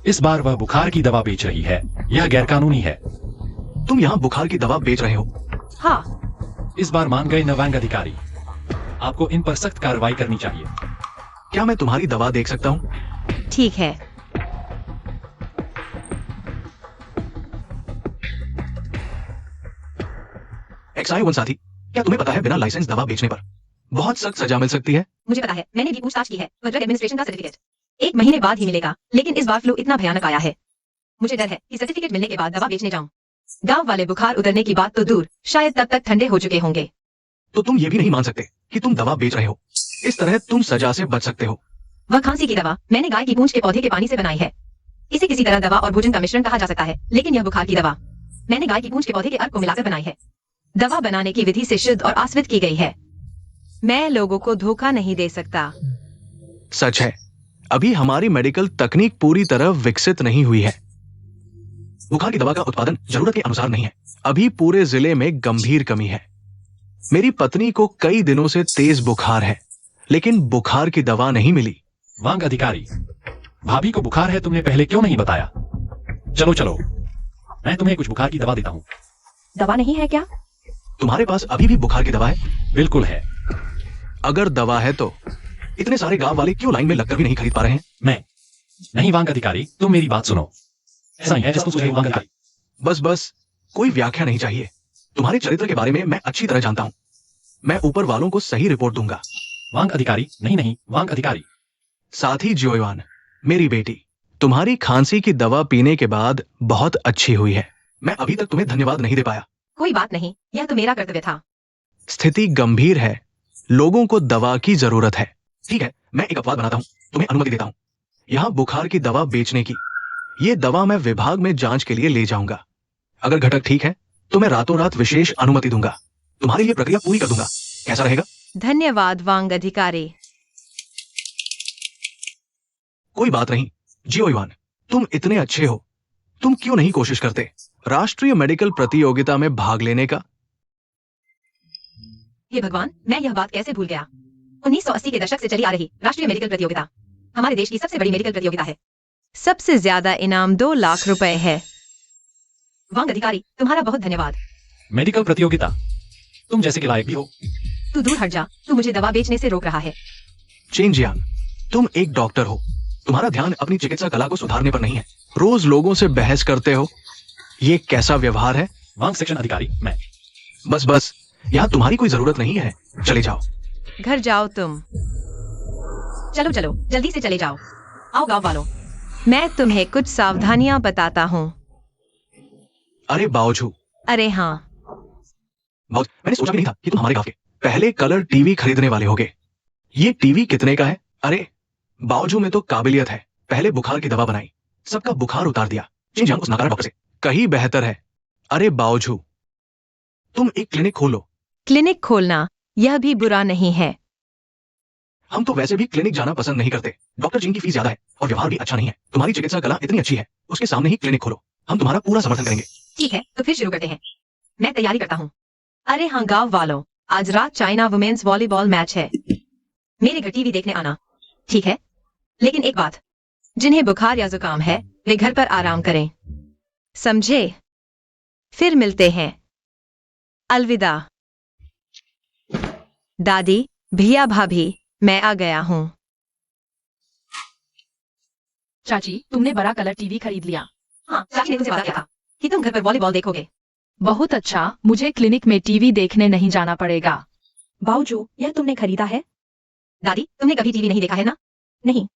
S5: इस बार वह बुखार की दवा बेच रही है। यह गैरकानूनी है।
S3: तुम यहाँ बुखार की दवा बेच रहे हो?
S2: हाँ,
S5: इस बार मान गए न बैंक अधिकारी। आपको इन पर सख्त कार्रवाई करनी चाहिए।
S3: क्या मैं तुम्हारी दवा देख सकता हूँ?
S2: ठीक है।
S3: XI1 साथी, क्या तुम्हें पता है बिना लाइसेंस दवा बेचने पर बहुत सख्त सजा मिल सकती है?
S2: मुझे पता है, मैंने भी पूछताछ की है। ड्रग एडमिनिस्ट्रेशन का सर्टिफिकेट 1 महीने बाद ही मिलेगा, लेकिन इस बार फ्लू इतना भयानक आया है, मुझे डर है कि सर्टिफिकेट मिलने के बाद दवा बेचने जाऊं। गांव वाले बुखार उतरने की बात तो दूर, शायद तब तक ठंडे हो चुके होंगे।
S3: तो तुम ये भी नहीं मान सकते कि तुम दवा बेच रहे हो। इस तरह तुम सजा से बच सकते हो।
S2: वह खांसी की दवा मैंने गाय की पूंछ के पौधे के पानी से बनाई है। इसे किसी तरह दवा और भोजन का मिश्रण कहा जा सकता है, लेकिन यह बुखार की दवा मैंने गाय की पूंछ के पौधे के अर्क को मिलाकर बनाई है। दवा बनाने की विधि से शुद्ध और आस्वित की गई है। मैं लोगों को धोखा नहीं दे सकता।
S3: सच है, अभी हमारी मेडिकल तकनीक पूरी तरह विकसित नहीं हुई है। बुखार की दवा का उत्पादन जरूरत के अनुसार नहीं है। अभी पूरे जिले में गंभीर कमी है। मेरी पत्नी को कई दिनों से तेज बुखार है, लेकिन बुखार की दवा नहीं मिली।
S5: बैंक अधिकारी, भाभी को बुखार है, तुमने पहले क्यों नहीं बताया? चलो चलो, मैं तुम्हें कुछ बुखार की दवा देता हूँ।
S1: दवा नहीं है क्या?
S3: तुम्हारे पास अभी भी बुखार की दवा है?
S5: बिल्कुल है।
S3: अगर दवा है तो इतने सारे गांव वाले क्यों लाइन में लगकर भी नहीं खरीद पा रहे हैं?
S5: मैं नहीं, बैंक अधिकारी, तुम मेरी बात सुनो। ऐसा नहीं है जैसा तुम सोच रहे हो, बैंक अधिकारी।
S3: बस बस, कोई व्याख्या नहीं चाहिए। तुम्हारे चरित्र के बारे में मैं अच्छी तरह जानता हूँ। मैं ऊपर वालों को सही रिपोर्ट दूंगा।
S5: बैंक अधिकारी, नहीं नहीं, बैंक अधिकारी।
S3: साथी जोयवान, मेरी बेटी, तुम्हारी खांसी की दवा पीने के बाद बहुत अच्छी हुई है। मैं अभी तक तुम्हें धन्यवाद नहीं दे पाया।
S2: कोई बात नहीं, यह तो मेरा कर्तव्य था।
S3: स्थिति गंभीर है, लोगों को दवा की जरूरत है। ठीक है, मैं एक अपवाद बनाता हूँ, तुम्हें अनुमति देता हूँ यहाँ बुखार की दवा बेचने की। ये दवा मैं विभाग में जांच के लिए ले जाऊंगा। अगर घटक ठीक है तो मैं रातों रात विशेष अनुमति दूंगा। तुम्हारी ये प्रक्रिया पूरी कर दूंगा। कैसा रहेगा?
S2: धन्यवाद वांग अधिकारी।
S3: कोई बात नहीं जियोवान, तुम इतने अच्छे हो, तुम क्यों नहीं कोशिश करते राष्ट्रीय मेडिकल प्रतियोगिता में भाग लेने का?
S2: हे भगवान, मैं यह बात कैसे भूल गया। 1980 के दशक से चली आ रही राष्ट्रीय मेडिकल प्रतियोगिता हमारे देश की सबसे बड़ी मेडिकल प्रतियोगिता है। सबसे ज्यादा इनाम 2 लाख रुपए है। वांग अधिकारी, तुम्हारा बहुत धन्यवाद।
S5: मेडिकल प्रतियोगिता, तुम जैसे के लायक भी हो।
S2: तू दूर हट जा, तू मुझे दवा बेचने से रोक रहा है।
S3: चेन जियांग, तुम एक डॉक्टर हो, तुम्हारा ध्यान अपनी चिकित्सा कला को सुधारने पर नहीं है। रोज लोगों से बहस करते हो, ये कैसा व्यवहार है?
S5: वांग सेक्शन अधिकारी, मैं।
S3: बस बस, यहाँ तुम्हारी कोई जरूरत नहीं है, चले जाओ।
S2: घर जाओ तुम। चलो चलो, जल्दी से चले जाओ। आओ गांव वालों, मैं तुम्हें कुछ सावधानियां बताता हूँ।
S3: अरे बावजू,
S2: अरे हाँ,
S3: मैंने सोचा भी नहीं था कि तुम हमारे गांव के पहले कलर टीवी खरीदने वाले होगे। ये टीवी कितने का है? अरे बावजू में तो काबिलियत है। पहले बुखार की दवा बनाई, सबका बुखार उतार दिया। जिंजांग उस नकारा डॉक्टर से कहीं बेहतर है। अरे बावजू, तुम एक क्लिनिक खोलो।
S2: क्लिनिक खोलना यह भी बुरा नहीं है।
S3: हम तो वैसे भी क्लिनिक जाना पसंद नहीं करते। डॉक्टर जिन की फीस ज्यादा है और व्यवहार भी अच्छा नहीं है। तुम्हारी चिकित्सा कला इतनी अच्छी है, उसके सामने ही क्लिनिक खोलो। हम तुम्हारा पूरा समर्थन करेंगे।
S2: ठीक है, तो फिर शुरू करते हैं। मैं तैयारी करता हूँ। अरे हाँ गांव वालों, आज रात चाइना वुमेन्स वॉलीबॉल मैच है। मेरे घर टीवी देखने आना, ठीक है? लेकिन एक बात, जिन्हें बुखार या जुकाम है वे घर पर आराम करें, समझे? फिर मिलते हैं। अलविदा। दादी, भैया, भाभी, मैं आ गया हूँ।
S6: चाची, तुमने बड़ा कलर टीवी खरीद लिया।
S2: हाँ, चाची ने तुमसे वादा किया था कि तुम घर पर वॉलीबॉल देखोगे।
S6: बहुत अच्छा, मुझे क्लिनिक में टीवी देखने नहीं जाना पड़ेगा।
S1: बावजू, यह तुमने खरीदा है?
S2: दादी, तुमने कभी टीवी नहीं देखा है ना?
S1: नहीं,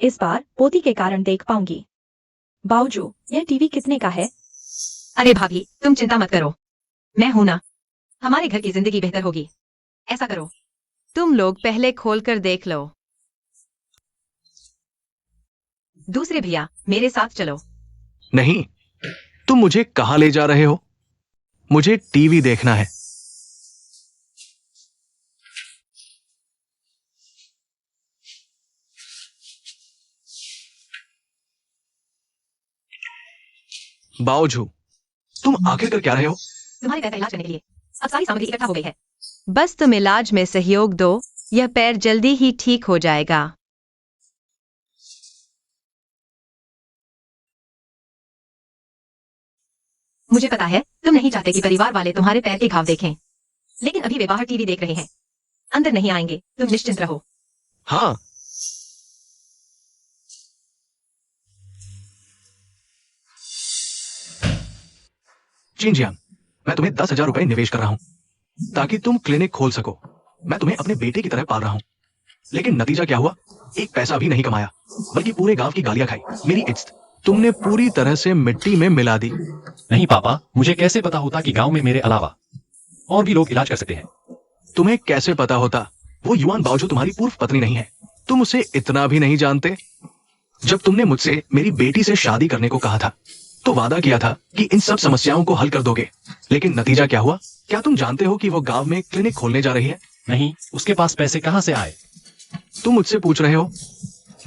S1: इस बार पोती के कारण देख पाऊंगी। बावजू, यह टीवी कितने का है?
S2: अरे भाभी, तुम चिंता मत करो, मैं हूं ना। हमारे घर की जिंदगी बेहतर होगी। ऐसा करो, तुम लोग पहले खोल कर देख लो। दूसरे भैया मेरे साथ चलो।
S3: नहीं, तुम मुझे कहां ले जा रहे हो? मुझे टीवी देखना है। बाओजू, तुम आखिर कर क्या रहे हो?
S2: तुम्हारे पैर का इलाज करने के लिए अब सारी सामग्री इकट्ठा हो गई है। बस तुम इलाज में सहयोग दो, यह पैर जल्दी ही ठीक हो जाएगा। मुझे पता है तुम नहीं चाहते कि परिवार वाले तुम्हारे पैर के घाव देखें, लेकिन अभी वे बाहर टीवी देख रहे हैं, अंदर नहीं आएंगे। तुम निश्चिंत रहो।
S3: हाँ, जिंजियांग, मैं तुम्हें 10,000 रुपए निवेश कर रहा हूं ताकि तुम क्लिनिक खोल सको। मैं तुम्हें अपने बेटे की तरह पाल रहा हूं, लेकिन नतीजा क्या हुआ? एक पैसा भी नहीं कमाया, बल्कि पूरे गांव की गालियां खाई। मेरी इज्जत तुमने पूरी तरह से मिट्टी में मिला दी।
S5: नहीं पापा, मुझे कैसे पता होता कि गांव में मेरे अलावा और भी लोग इलाज कर सकते हैं?
S3: तुम्हें कैसे पता होता? वो युआन बाओजू तुम्हारी पूर्व पत्नी नहीं है। तुम उसे इतना भी नहीं जानते? जब तुमने मुझसे मेरी बेटी से शादी करने को कहा था तो वादा किया था कि इन सब समस्याओं को हल कर दोगे, लेकिन नतीजा क्या हुआ? क्या तुम जानते हो कि वो गांव में क्लिनिक खोलने जा रही है?
S5: नहीं, उसके पास पैसे कहां से आए?
S3: तुम मुझसे पूछ रहे हो,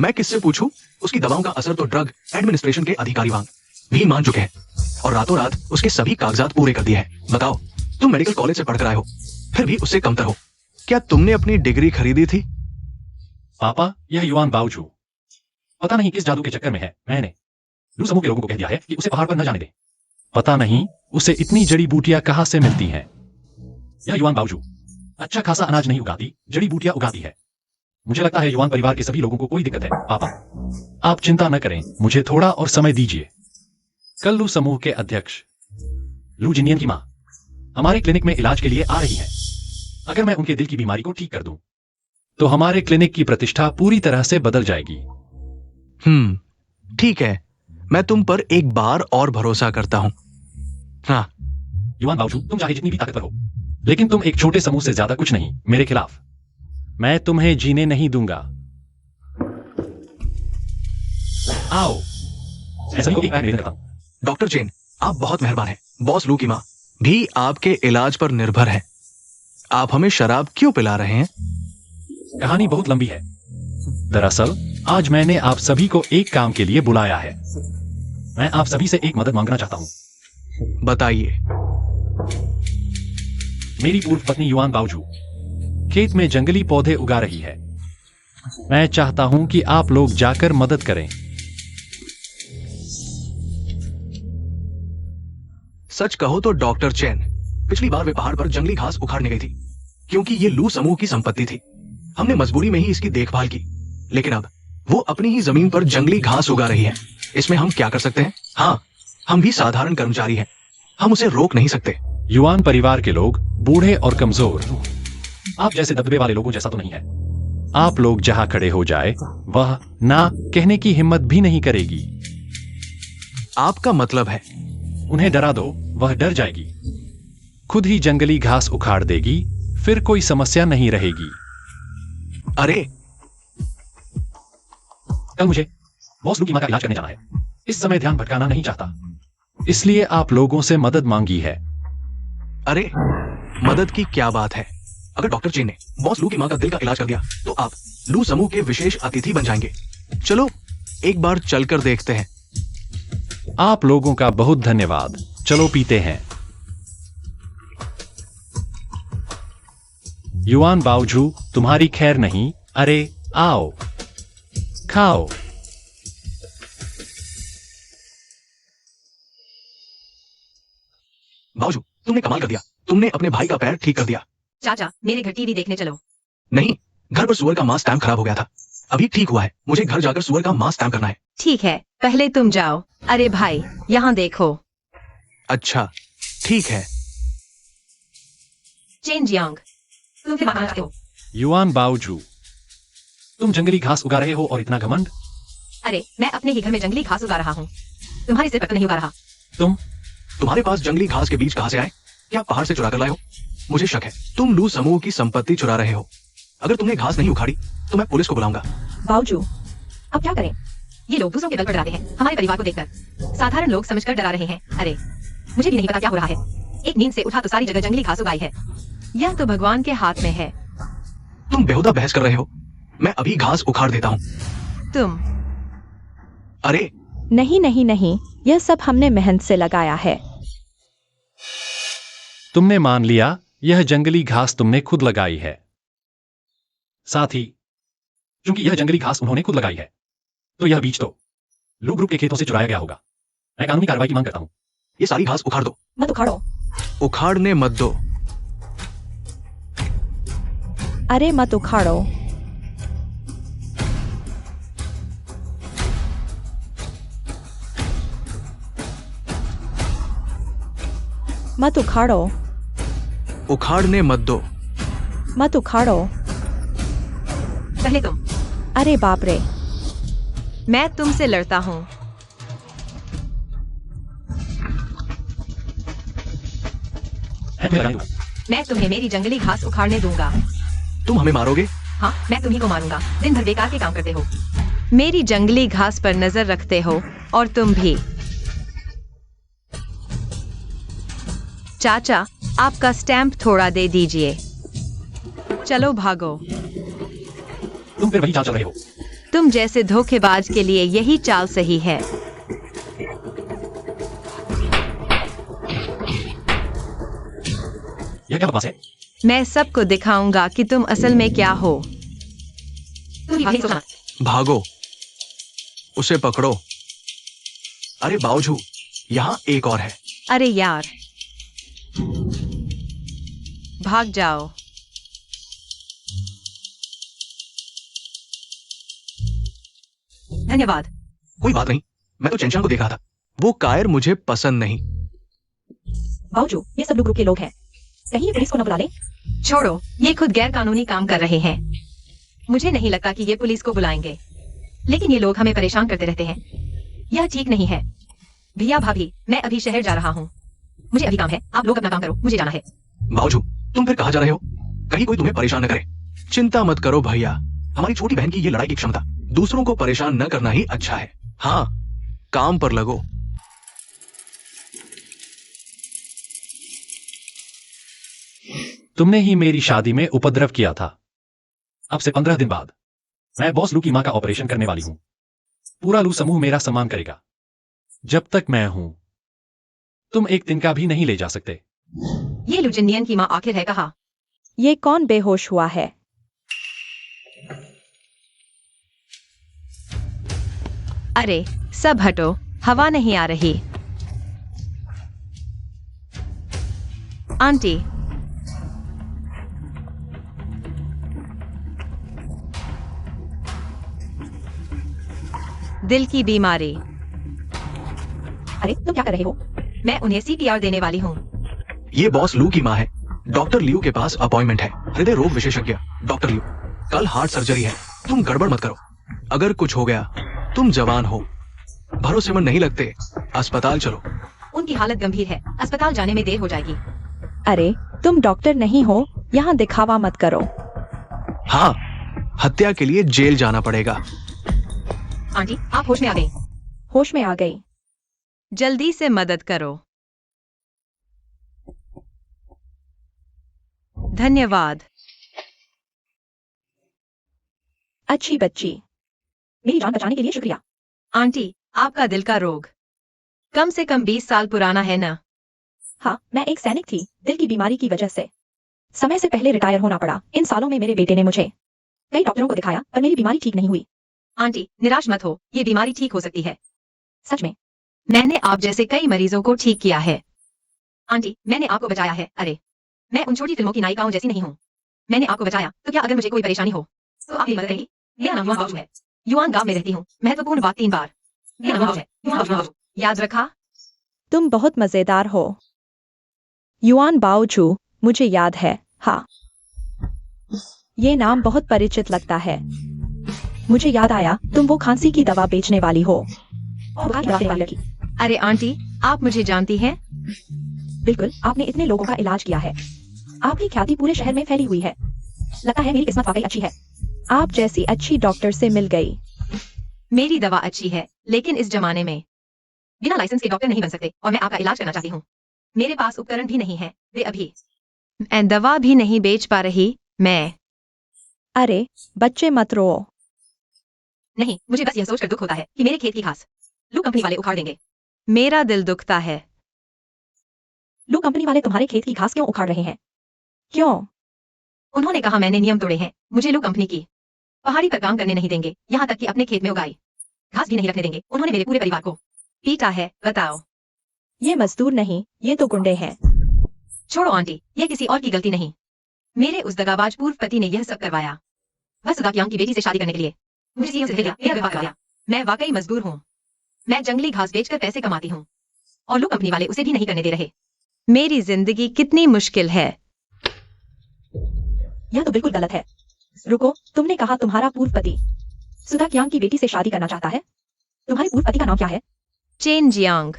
S3: मैं किससे पूछूं? उसकी दवाओं का असर तो ड्रग एडमिनिस्ट्रेशन के अधिकारी भी मान चुके हैं और रातों रात उसके सभी कागजात पूरे कर दिए हैं। बताओ, तुम मेडिकल कॉलेज से पढ़कर आए हो, फिर भी उससे कमतर हो। क्या तुमने अपनी डिग्री खरीदी थी?
S5: पापा, यह युआन बाओजू पता नहीं किस जादू के चक्कर में है। मैंने लू समूह के लोगों को कह दिया है कि उसे पहाड़ पर न जाने दे। पता नहीं उसे इतनी जड़ी बूटियां कहां से मिलती हैं। यह युआन बाओजू अच्छा खासा अनाज नहीं उगाती, जड़ी बूटियां उगाती है। मुझे लगता है युआन परिवार के सभी लोगों को कोई दिक्कत है। पापा, आप चिंता न करें, मुझे थोड़ा और समय दीजिए। कल लू समूह के अध्यक्ष लू जिनियन की मां हमारे क्लिनिक में इलाज के लिए आ रही है। अगर मैं उनके दिल की बीमारी को ठीक कर दूं तो हमारे क्लिनिक की प्रतिष्ठा पूरी तरह से बदल जाएगी।
S3: ठीक है, मैं तुम पर एक बार और भरोसा करता हूं। हाँ,
S5: युआन बाओजू, तुम चाहे जितनी भी ताकतवर हो, लेकिन तुम एक छोटे समूह से ज्यादा कुछ नहीं मेरे खिलाफ। मैं तुम्हें जीने नहीं दूंगा। आओ, मैं सभी को एक पैर निवेदन करता हूं।
S3: डॉक्टर चेन, आप बहुत मेहरबान हैं। बॉस लू की मां भी आपके इलाज पर निर्भर है। आप हमें शराब क्यों पिला रहे हैं?
S5: कहानी बहुत लंबी है। दरअसल आज मैंने आप सभी को एक काम के लिए बुलाया है। मैं आप सभी से एक मदद मांगना चाहता हूं।
S3: बताइए।
S5: मेरी पूर्व पत्नी युआन बाओजू खेत में जंगली पौधे उगा रही है। मैं चाहता हूं कि आप लोग जाकर मदद करें।
S3: सच कहो तो डॉक्टर चेन, पिछली बार वे पहाड़ पर जंगली घास उखाड़ने गई थी क्योंकि ये लू समूह की संपत्ति थी। हमने मजबूरी में ही इसकी देखभाल की, लेकिन अब वो अपनी ही जमीन पर जंगली घास उगा रही है। इसमें हम क्या कर सकते हैं? हाँ, हम भी साधारण कर्मचारी हैं, हम उसे रोक नहीं सकते।
S5: युआन परिवार के लोग बूढ़े और कमजोर, आप जैसे दबदबे वाले लोगों जैसा तो नहीं है। आप लोग जहां खड़े हो जाए वह ना कहने की हिम्मत भी नहीं करेगी।
S3: आपका मतलब है?
S5: उन्हें डरा दो, वह डर जाएगी, खुद ही जंगली घास उखाड़ देगी, फिर कोई समस्या नहीं रहेगी।
S3: अरे,
S5: कल मुझे बॉस लू की मां का इलाज करने जाना है। इस समय ध्यान भटकाना नहीं चाहता, इसलिए आप लोगों से मदद मांगी है।
S3: अरे, मदद की क्या बात है? अगर डॉक्टर चेन ने बॉस लू की मां का दिल का इलाज कर दिया तो आप लू समूह के विशेष अतिथि बन जाएंगे। चलो एक बार चलकर देखते हैं।
S5: आप लोगों का बहुत धन्यवाद। चलो पीते हैं। युआन बाओजू, तुम्हारी खैर नहीं। अरे आओ, खाओ।
S3: बाओजू, तुमने कमाल कर दिया। तुमने अपने भाई का पैर ठीक कर दिया।
S2: चाचा, मेरे घर टीवी देखने चलो।
S3: नहीं, घर पर सुअर का मांस टैम खराब हो गया था, अभी ठीक हुआ है। मुझे घर जाकर सुअर का मांस टैम करना है।
S2: ठीक है, पहले तुम जाओ। अरे भाई, यहाँ देखो।
S3: अच्छा, ठीक है।
S2: चेन जियांग, तुम फिर बताना चाहते हो?
S5: युआन बाओजू, तुम जंगली घास उगा रहे हो और इतना घमंड?
S2: अरे, मैं अपने ही घर में जंगली घास उगा रहा हूँ, तुम्हारे सिर पर तो नहीं उगा रहा।
S3: तुम्हारे पास जंगली घास के बीज कहां से आए? क्या पहाड़ से चुरा कर लाए हो? मुझे शक है तुम लू समूह की संपत्ति चुरा रहे हो। अगर तुमने घास नहीं उखाड़ी तो मैं पुलिस को बुलाऊंगा।
S4: बाओजू, अब क्या करें?
S2: ये लोग दूसरों के बल पर डराते हैं, हमारे परिवार को देखकर। साधारण लोग समझकर डरा रहे हैं। अरे मुझे भी नहीं पता क्या हो रहा है। एक नींद से उठा तो सारी जगह जंगली घास उगाई है। यह तो भगवान के हाथ में है।
S3: तुम बेहुदा बहस कर रहे हो। मैं अभी घास उखाड़ देता हूँ।
S2: तुम
S3: अरे
S1: नहीं नहीं नहीं, यह सब हमने मेहनत से लगाया है।
S5: तुमने मान लिया यह जंगली घास तुमने खुद लगाई है। साथ ही क्योंकि यह जंगली घास उन्होंने खुद लगाई है, तो यह बीज तो लू ग्रुप के खेतों से चुराया गया होगा। मैं कानूनी कार्रवाई की मांग करता हूँ।
S3: ये सारी घास उखाड़ दो।
S4: मत उखाड़ो।
S3: उखाड़ने मत दो।
S1: अरे मत उखाड़ो। मत उखाड़ो।
S3: उखाड़ने मत दो।
S1: मत उखाड़ो।
S2: पहले तुम।
S1: अरे बाप रे।
S2: मैं तुमसे लड़ता हूँ।
S5: मैं तुम्हें लगाई दूंगा।
S2: मैं तुम्हें मेरी जंगली घास उखाड़ने दूंगा।
S3: तुम हमें मारोगे?
S2: हाँ, मैं तुम्ही को मारूंगा। दिन भर बेकार के काम करते हो, मेरी जंगली घास पर नजर रखते हो, और तुम भी। चाचा, आपका स्टैम्प थोड़ा दे दीजिए। चलो भागो।
S5: तुम फिर वही चाल चल रहे हो।
S2: तुम जैसे धोखेबाज के लिए यही चाल सही है।
S5: यह क्या बकवास है?
S2: मैं सबको दिखाऊंगा कि तुम असल में क्या हो। तुम ही भागी सोचना।
S3: भागो, उसे पकड़ो। अरे बावजू, यहाँ एक और है।
S2: अरे यार, भाग जाओ। धन्यवाद।
S3: कोई बात नहीं, मैं तो चेंचांग को देख रहा था। वो कायर मुझे पसंद नहीं।
S4: बावजू, ये सब लू ग्रुप के लोग हैं। कहीं ये पुलिस को न बुला ले।
S2: छोड़ो, ये खुद गैर कानूनी काम कर रहे हैं। मुझे नहीं लगता कि ये पुलिस को बुलाएंगे, लेकिन ये लोग हमें परेशान करते रहते हैं। यह ठीक नहीं है। भैया भाभी, मैं अभी शहर जा रहा हूँ। मुझे अभी काम है, आप लोग अपना काम करो, मुझे जाना है।
S3: बावजू, तुम फिर कहाँ जा रहे हो? कहीं कोई तुम्हें परेशान न करे। चिंता मत करो भैया, हमारी छोटी बहन की ये लड़ाई की क्षमता दूसरों को परेशान न करना ही अच्छा है। हाँ, काम पर लगो।
S5: तुमने ही मेरी शादी में उपद्रव किया था। अब से 15 दिन बाद मैं बॉस लू की मां का ऑपरेशन करने वाली हूं। पूरा लू समूह मेरा सम्मान करेगा। जब तक मैं हूं, तुम एक दिन का भी नहीं ले जा सकते।
S2: ये लुजिनियन की माँ आखिर है कहाँ?
S1: ये कौन बेहोश हुआ है?
S2: अरे सब हटो, हवा नहीं आ रही। आंटी, दिल की बीमारी।
S4: अरे तुम क्या कर रहे हो?
S2: मैं उन्हें CPR देने वाली हूँ।
S3: ये बॉस लू की माँ है। डॉक्टर लियू के पास अपॉइंटमेंट है। हृदय रोग विशेषज्ञ डॉक्टर लियू। कल हार्ट सर्जरी है। तुम गड़बड़ मत करो। अगर कुछ हो गया, तुम जवान हो, भरोसेमंद नहीं लगते, अस्पताल चलो।
S2: उनकी हालत गंभीर है, अस्पताल जाने में देर हो जाएगी।
S1: अरे तुम डॉक्टर नहीं हो, यहाँ दिखावा मत करो।
S3: हाँ, हत्या के लिए जेल जाना पड़ेगा।
S2: आंटी, आप होश में आ गई।
S1: होश में आ गई।
S2: जल्दी से मदद करो। धन्यवाद।
S4: अच्छी बच्ची, मेरी जान बचाने के लिए शुक्रिया।
S2: आंटी, आपका दिल का रोग कम से कम 20 साल पुराना है ना?
S4: हाँ, मैं एक सैनिक थी। दिल की बीमारी की वजह से समय से पहले रिटायर होना पड़ा। इन सालों में मेरे बेटे ने मुझे कई डॉक्टरों को दिखाया, पर मेरी बीमारी ठीक नहीं हुई।
S2: आंटी, निराश मत हो, ये बीमारी ठीक हो सकती है।
S4: सच में?
S2: मैंने आप जैसे कई मरीजों को ठीक किया है। आंटी, मैंने आपको बचाया है। अरे, मैं उन छोटी फिल्मों की नायिकाओं जैसी नहीं हूँ। मैंने आपको बचाया, तो क्या अगर मुझे कोई परेशानी हो तो आप मेरी मदद करेंगी? मेरा नाम युआन बावजू है। युआन गांव में रहती हूँ। महत्वपूर्ण बात 3 बार। मेरा नाम बावजू है। युआन बावजू। याद रखा?
S1: तुम बहुत मजेदार हो। युआन बाओचू, मुझे याद है। हाँ, ये नाम बहुत परिचित लगता है। मुझे याद आया, तुम वो खांसी की दवा बेचने वाली हो।
S4: और बुखार की दवा देने वाली लड़की।
S2: अरे आंटी, आप मुझे जानती हैं?
S4: बिल्कुल, आपने इतने लोगों का इलाज किया है। आपकी ख्याति पूरे शहर में फैली हुई है। लगता है मेरी किस्मत वाकई अच्छी है।
S1: आप जैसी अच्छी डॉक्टर से मिल गई।
S2: मेरी दवा अच्छी है, लेकिन इस जमाने में बिना लाइसेंस के डॉक्टर नहीं बन सकते और मैं आपका इलाज करना चाहती हूँ। मेरे पास उपकरण भी नहीं है, वे अभी मैं दवा भी नहीं बेच पा रही। मैं
S1: अरे बच्चे मत रो।
S2: नहीं, मुझे बस यह सोचकर दुख होता है कि मेरे खेत की घास लू कंपनी वाले उखाड़ देंगे। मेरा दिल दुखता है।
S1: लू कंपनी वाले तुम्हारे खेत की घास क्यों उखाड़ रहे हैं? क्यों?
S2: उन्होंने कहा मैंने नियम तोड़े हैं, मुझे लू कंपनी की पहाड़ी पर काम करने नहीं देंगे, यहाँ तक कि अपने खेत में उगाई घास भी नहीं रखने देंगे। उन्होंने मेरे पूरे परिवार को पीटा है। बताओ।
S1: ये मजदूर नहीं, ये तो गुंडे हैं।
S2: छोड़ो आंटी, यह किसी और की गलती नहीं। मेरे उस दगाबाज पूर्व पति ने यह सब करवाया। वह सुधा कियांग की बेटी से शादी करने के लिए मुझे सीएम से मिला, मेरा विवाह कराया। मैं वाकई मजदूर हूँ। मैं जंगली घास बेचकर पैसे कमाती हूँ और लू कंपनी वाले उसे भी नहीं करने दे रहे। मेरी जिंदगी कितनी मुश्किल है।
S1: यह तो बिल्कुल गलत है। रुको, तुमने कहा तुम्हारा पूर्व पति सुधा कियांग की बेटी से शादी करना चाहता है। तुम्हारे पूर्व पति का नाम क्या है?
S2: Chain Jiang.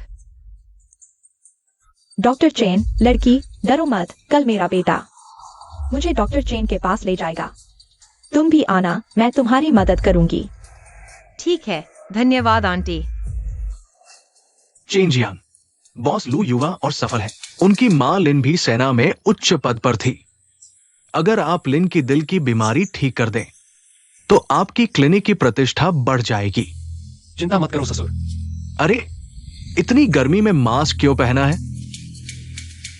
S1: डॉक्टर चेन, लड़की डरो मत, कल मेरा बेटा मुझे डॉक्टर चेन के पास ले जाएगा। तुम भी आना, मैं तुम्हारी मदद करूंगी।
S2: ठीक है, धन्यवाद आंटी।
S3: चेन जियांग, बॉस लू युवा और सफल है। उनकी मां लिन भी सेना में उच्च पद पर थी। अगर आप लिन की दिल की बीमारी ठीक कर दें तो आपकी क्लिनिक की प्रतिष्ठा बढ़ जाएगी।
S5: चिंता मत करो ससुर,
S3: अरे इतनी गर्मी में मास्क क्यों पहना है?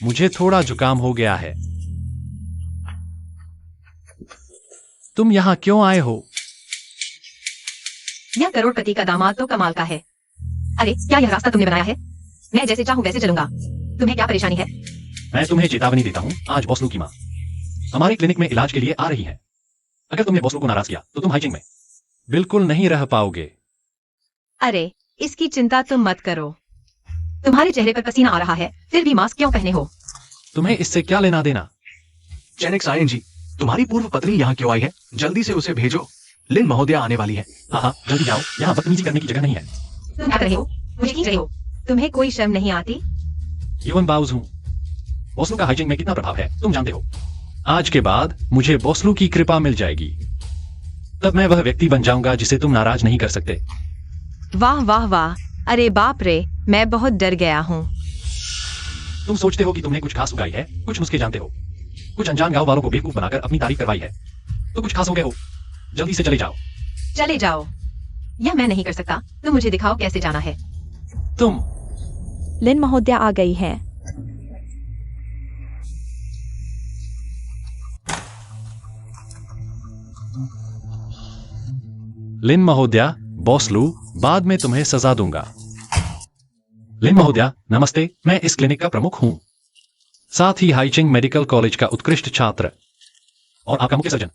S5: मुझे थोड़ा जुकाम हो गया है। तुम यहाँ क्यों आए हो?
S2: यह करोड़पति का दामाद तो कमाल का है। अरे क्या यह रास्ता तुमने बनाया है? मैं जैसे चाहूं वैसे चलूंगा। तुम्हें क्या परेशानी है?
S5: मैं तुम्हें चेतावनी देता हूँ, आज बॉसलू की माँ हमारी क्लिनिक में इलाज के लिए आ रही है। अगर तुमने बॉसलू को नाराज किया तो तुम हाइजिंग में बिल्कुल नहीं रह पाओगे।
S2: अरे इसकी चिंता तुम मत करो। तुम्हारे चेहरे पर पसीना आ रहा है, फिर भी मास्क क्यों पहने हो?
S5: तुम्हें इससे क्या लेना देना?
S3: चेनिक्स आईएनजी, तुम्हारी पूर्व पत्नी यहाँ क्यों आई है? जल्दी से उसे भेजो, लिन महोदया आने वाली है।
S5: हाँ, जल्दी जाओ, यहाँ बदतमीजी करने की जगह नहीं है।
S2: तुम क्या कर रहे हो? मुझे खींच रहे हो? तुम्हें कोई शर्म नहीं आती?
S5: युवन बाउज हूँ। बॉसलू का हाइजिंग में कितना प्रभाव है तुम जानते हो। आज के बाद मुझे बॉसलू की कृपा मिल जाएगी, तब मैं वह व्यक्ति बन जाऊंगा जिसे तुम नाराज नहीं कर सकते।
S2: वाह वाह वाह, अरे बाप रे, मैं बहुत डर गया हूँ।
S5: तुम सोचते हो कि तुमने कुछ खास उगाई है, कुछ नुस्खे जानते हो, कुछ अनजान गांव वालों को बेवकूफ बनाकर अपनी तारीफ करवाई है, तो कुछ खास हो गए हो। जल्दी से चले जाओ।
S2: चले जाओ। यह मैं नहीं कर सकता, तुम मुझे दिखाओ कैसे जाना है।
S5: तुम
S1: लिन महोदया आ गई है।
S5: लिन महोदया, बॉसलू बाद में तुम्हें सजा दूंगा। लिन महोदया नमस्ते, मैं इस क्लिनिक का प्रमुख हूं, साथ ही हाइचिंग मेडिकल कॉलेज का उत्कृष्ट छात्र और आपका मुख्य सर्जन।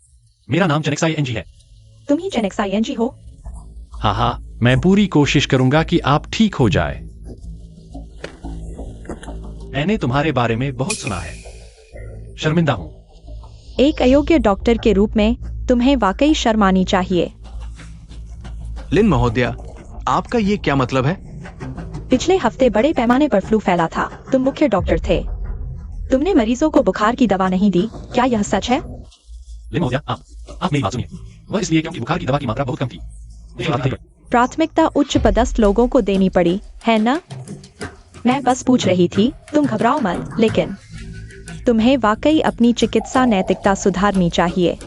S5: मेरा नाम चेनिक्स आईएनजी है।
S1: तुम ही चेनिक्स आईएनजी हो?
S5: हाँ, मैं पूरी कोशिश करूंगा कि आप ठीक हो जाए। मैंने तुम्हारे बारे में बहुत सुना है, शर्मिंदा हूं।
S1: एक अयोग्य डॉक्टर के रूप में तुम्हें वाकई शर्म आनी चाहिए।
S3: लिन महोदया, आपका ये क्या मतलब है?
S1: पिछले हफ्ते बड़े पैमाने पर फ्लू फैला था। तुम मुख्य डॉक्टर थे। तुमने मरीजों को बुखार की दवा नहीं दी, क्या यह सच है?
S5: लिन महोदया, आप मेरी बात सुनिए। वह इसलिए क्योंकि बुखार की दवा की मात्रा बहुत कम थी।
S1: प्राथमिकता उच्च पदस्थ लोगों को देनी पड़ी है ना? मैं बस पूछ रही थी, तुम घबराओ मत, लेकिन तुम्हें वाकई अपनी चिकित्सा नैतिकता सुधारनी चाहिए।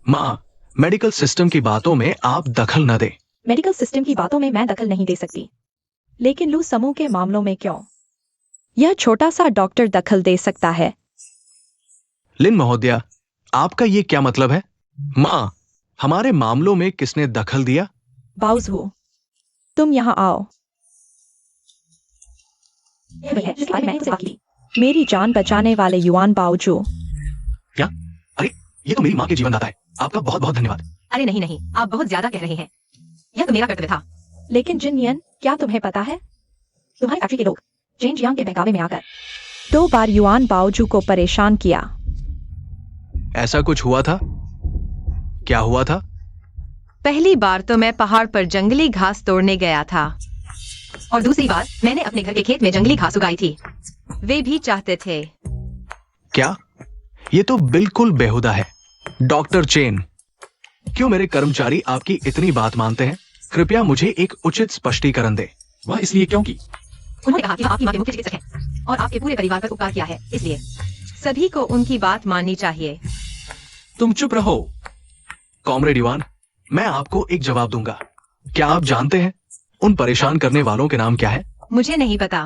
S3: माँ, मेडिकल सिस्टम की बातों में आप दखल न दें।
S1: मेडिकल सिस्टम की बातों में मैं दखल नहीं दे सकती, लेकिन लू समूह के मामलों में क्यों? यह छोटा सा डॉक्टर दखल दे सकता है।
S3: लिन महोदया, आपका ये क्या मतलब है? माँ, हमारे मामलों में किसने दखल दिया?
S1: बाउजू, तुम यहाँ आओ। यह वही है जिसके बारे में मैंने तुमसे बात की थी। मेरी जान बचाने वाले युवान बाउजू।
S3: क्या? अरे ये तो मेरी माँ के जीवनदाता है। आपका बहुत बहुत धन्यवाद।
S2: अरे नहीं नहीं, आप बहुत ज्यादा कह रहे हैं। यह तो मेरा कर्तव्य था।
S1: लेकिन जिनयन, क्या तुम्हें पता है, तुम्हारी फैक्ट्री के लोग चेन जियांग के बहकावे में आकर 2 बार युआन बाओजू को परेशान किया।
S3: ऐसा कुछ हुआ था? क्या हुआ था?
S2: पहली बार तो मैं पहाड़ पर जंगली घास तोड़ने गया था, और दूसरी बार मैंने अपने घर के खेत में जंगली घास उगाई थी। वे भी चाहते थे।
S3: क्या? ये तो बिल्कुल बेहुदा है। डॉक्टर चेन, क्यों मेरे कर्मचारी आपकी इतनी बात मानते हैं? कृपया मुझे एक उचित स्पष्टीकरण दे।
S5: वह इसलिए क्योंकि
S2: उन्होंने कहा कि आप आपकी माँ के मुख्य चिकित्सक हैं और आपके पूरे परिवार पर उपकार किया है, इसलिए सभी को उनकी बात माननी चाहिए।
S5: तुम चुप रहो।
S3: कॉमरेड इवान, मैं आपको एक जवाब दूंगा। क्या आप जानते हैं उन परेशान करने वालों के नाम क्या है?
S2: मुझे नहीं पता।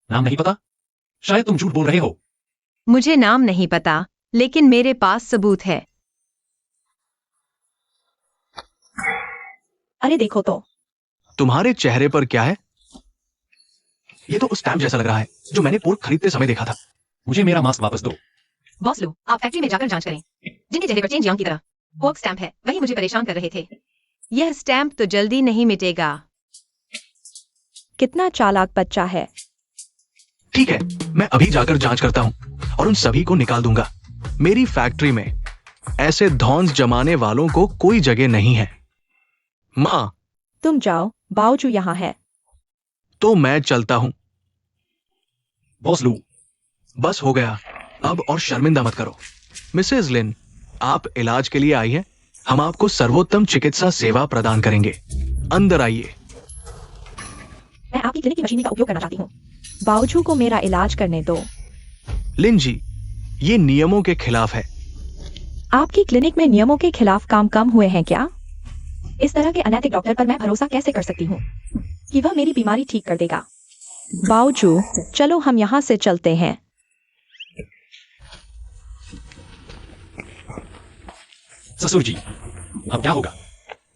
S5: नाम नहीं पता? शायद तुम झूठ बोल रहे हो।
S2: मुझे नाम नहीं पता, लेकिन मेरे पास सबूत है।
S1: अरे देखो तो,
S3: तुम्हारे चेहरे पर क्या है? ये तो उस स्टैम्प जैसा लग रहा है जो मैंने पोर्क खरीदते समय देखा था।
S5: मुझे मेरा मास्क वापस दो।
S2: बॉस लो, आप फैक्ट्री में जाकर जांच करें। जिनके चेहरे पर चेंज यांग की तरह पोर्क स्टैम्प है, वही मुझे परेशान कर रहे थे। यह स्टैम्प तो जल्दी नहीं मिटेगा।
S1: कितना चालाक बच्चा है।
S3: ठीक है, मैं अभी जाकर जांच करता हूँ और उन सभी को निकाल दूंगा। मेरी फैक्ट्री में ऐसे धौंस जमाने वालों को कोई जगह नहीं है। माँ,
S1: तुम जाओ, बावजू यहाँ है।
S3: तो मैं चलता हूँ।
S5: बॉस लू,
S3: बस हो गया, अब और शर्मिंदा मत करो। मिसेज लिन, आप इलाज के लिए आई हैं? हम आपको सर्वोत्तम चिकित्सा सेवा प्रदान करेंगे। अंदर आइए।
S1: मैं आपकी क्लिनिक की मशीनरी का उपयोग करना चाहती हूँ। बावजू को मेरा इलाज करने दो।
S3: लिन जी, ये नियमों के खिलाफ है।
S1: आपकी क्लिनिक में नियमों के खिलाफ काम कम हुए हैं क्या? इस तरह के अनैतिक डॉक्टर पर मैं भरोसा कैसे कर सकती हूँ कि वह मेरी बीमारी ठीक कर देगा? बावजू, चलो हम यहाँ से चलते हैं।
S5: ससुर जी, अब क्या होगा?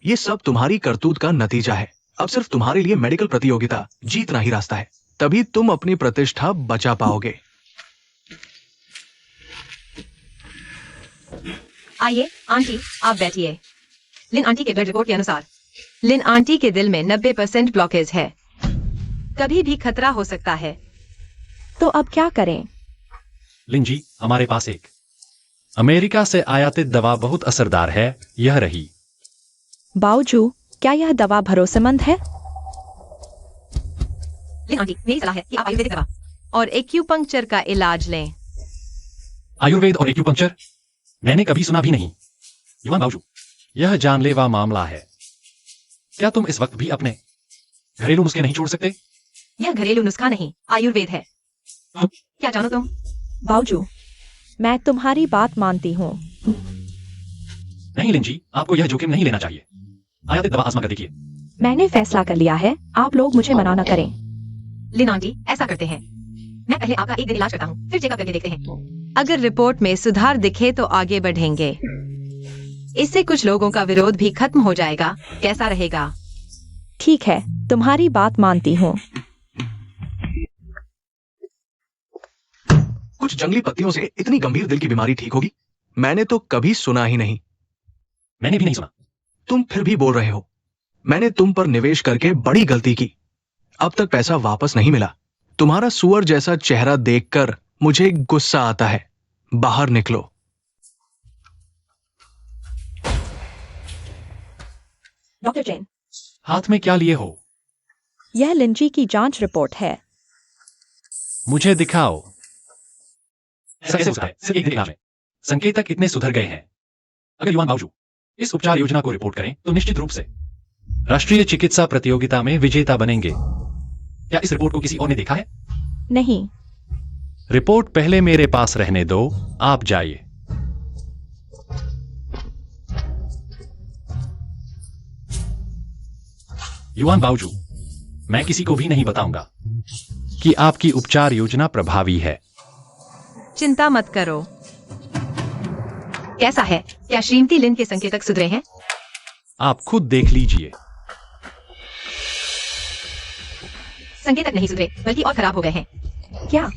S3: ये सब तुम्हारी करतूत का नतीजा है। अब सिर्फ तुम्हारे लिए मेडिकल प्रतियोगिता जीतना ही रास्ता है, तभी तुम अपनी प्रतिष्ठा बचा पाओगे।
S2: आइए आंटी, आप बैठिए। लिन आंटी के ब्लड रिपोर्ट के अनुसार लिन आंटी के दिल में 90% ब्लॉकेज है। कभी भी खतरा हो सकता है।
S1: तो अब क्या करें?
S5: लिन जी, हमारे पास एक अमेरिका से आयातित दवा बहुत असरदार है। यह रही।
S1: बावजू, क्या यह दवा भरोसेमंद है?
S2: लिन आंटी, मेरी सलाह है कि आप आयुर्वेदिक दवा और एक्यूपंक्चर का इलाज लें।
S5: आयुर्वेद और एक्यूपंक्चर? मैंने कभी सुना भी नहीं। युवान बावजू, यह जानलेवा मामला है। क्या तुम इस वक्त भी अपने घरेलू नुस्खे नहीं छोड़ सकते?
S2: यह घरेलू नुस्खा नहीं, आयुर्वेद है। क्या जानो तुम?
S1: बावजू, मैं तुम्हारी बात मानती हूँ।
S5: नहीं लिन जी, आपको यह जोखिम नहीं लेना चाहिए। आयातित दवा आजमा कर देखिए।
S1: मैंने फैसला कर लिया है, आप लोग मुझे मना न करें।
S2: लिन आंटी, ऐसा करते हैं, मैं पहले आपका एक दिन इलाज करता हूँ, फिर चेकअप करके देखते हैं। अगर रिपोर्ट में सुधार दिखे तो आगे बढ़ेंगे। इससे कुछ लोगों का विरोध भी खत्म हो जाएगा। कैसा रहेगा?
S1: ठीक है, तुम्हारी बात मानती हूँ।
S3: कुछ जंगली पत्तियों से इतनी गंभीर दिल की बीमारी ठीक होगी? मैंने तो कभी सुना ही नहीं।
S5: मैंने भी नहीं सुना।
S3: तुम फिर भी बोल रहे हो। मैंने तुम पर निवेश करके बड़ी गलती की। अब तक पैसा वापस नहीं मिला। तुम्हारा सुअर जैसा चेहरा देखकर मुझे गुस्सा आता है। बाहर निकलो।
S1: डॉक्टर जैन,
S5: हाथ में क्या लिए हो?
S1: यह लिंजी की जांच रिपोर्ट है।
S5: मुझे दिखाओ। ऐसा कैसे होता है? सिर्फ एक दिन इलाज में संकेतक इतने सुधर गए हैं। अगर युवान बावजू इस उपचार योजना को रिपोर्ट करें तो निश्चित रूप से राष्ट्रीय चिकित्सा प्रतियोगिता में विजेता बनेंगे। क्या इस रिपोर्ट को किसी और ने देखा है?
S1: नहीं।
S5: रिपोर्ट पहले मेरे पास रहने दो। आप जाइए। युवान बावजू, मैं किसी को भी नहीं बताऊंगा कि आपकी उपचार योजना प्रभावी है।
S2: चिंता मत करो। कैसा है? क्या श्रीमती लिन के संकेतक सुधरे हैं?
S5: आप खुद देख लीजिए।
S2: संकेतक नहीं सुधरे, बल्कि और खराब हो गए हैं।
S1: क्या?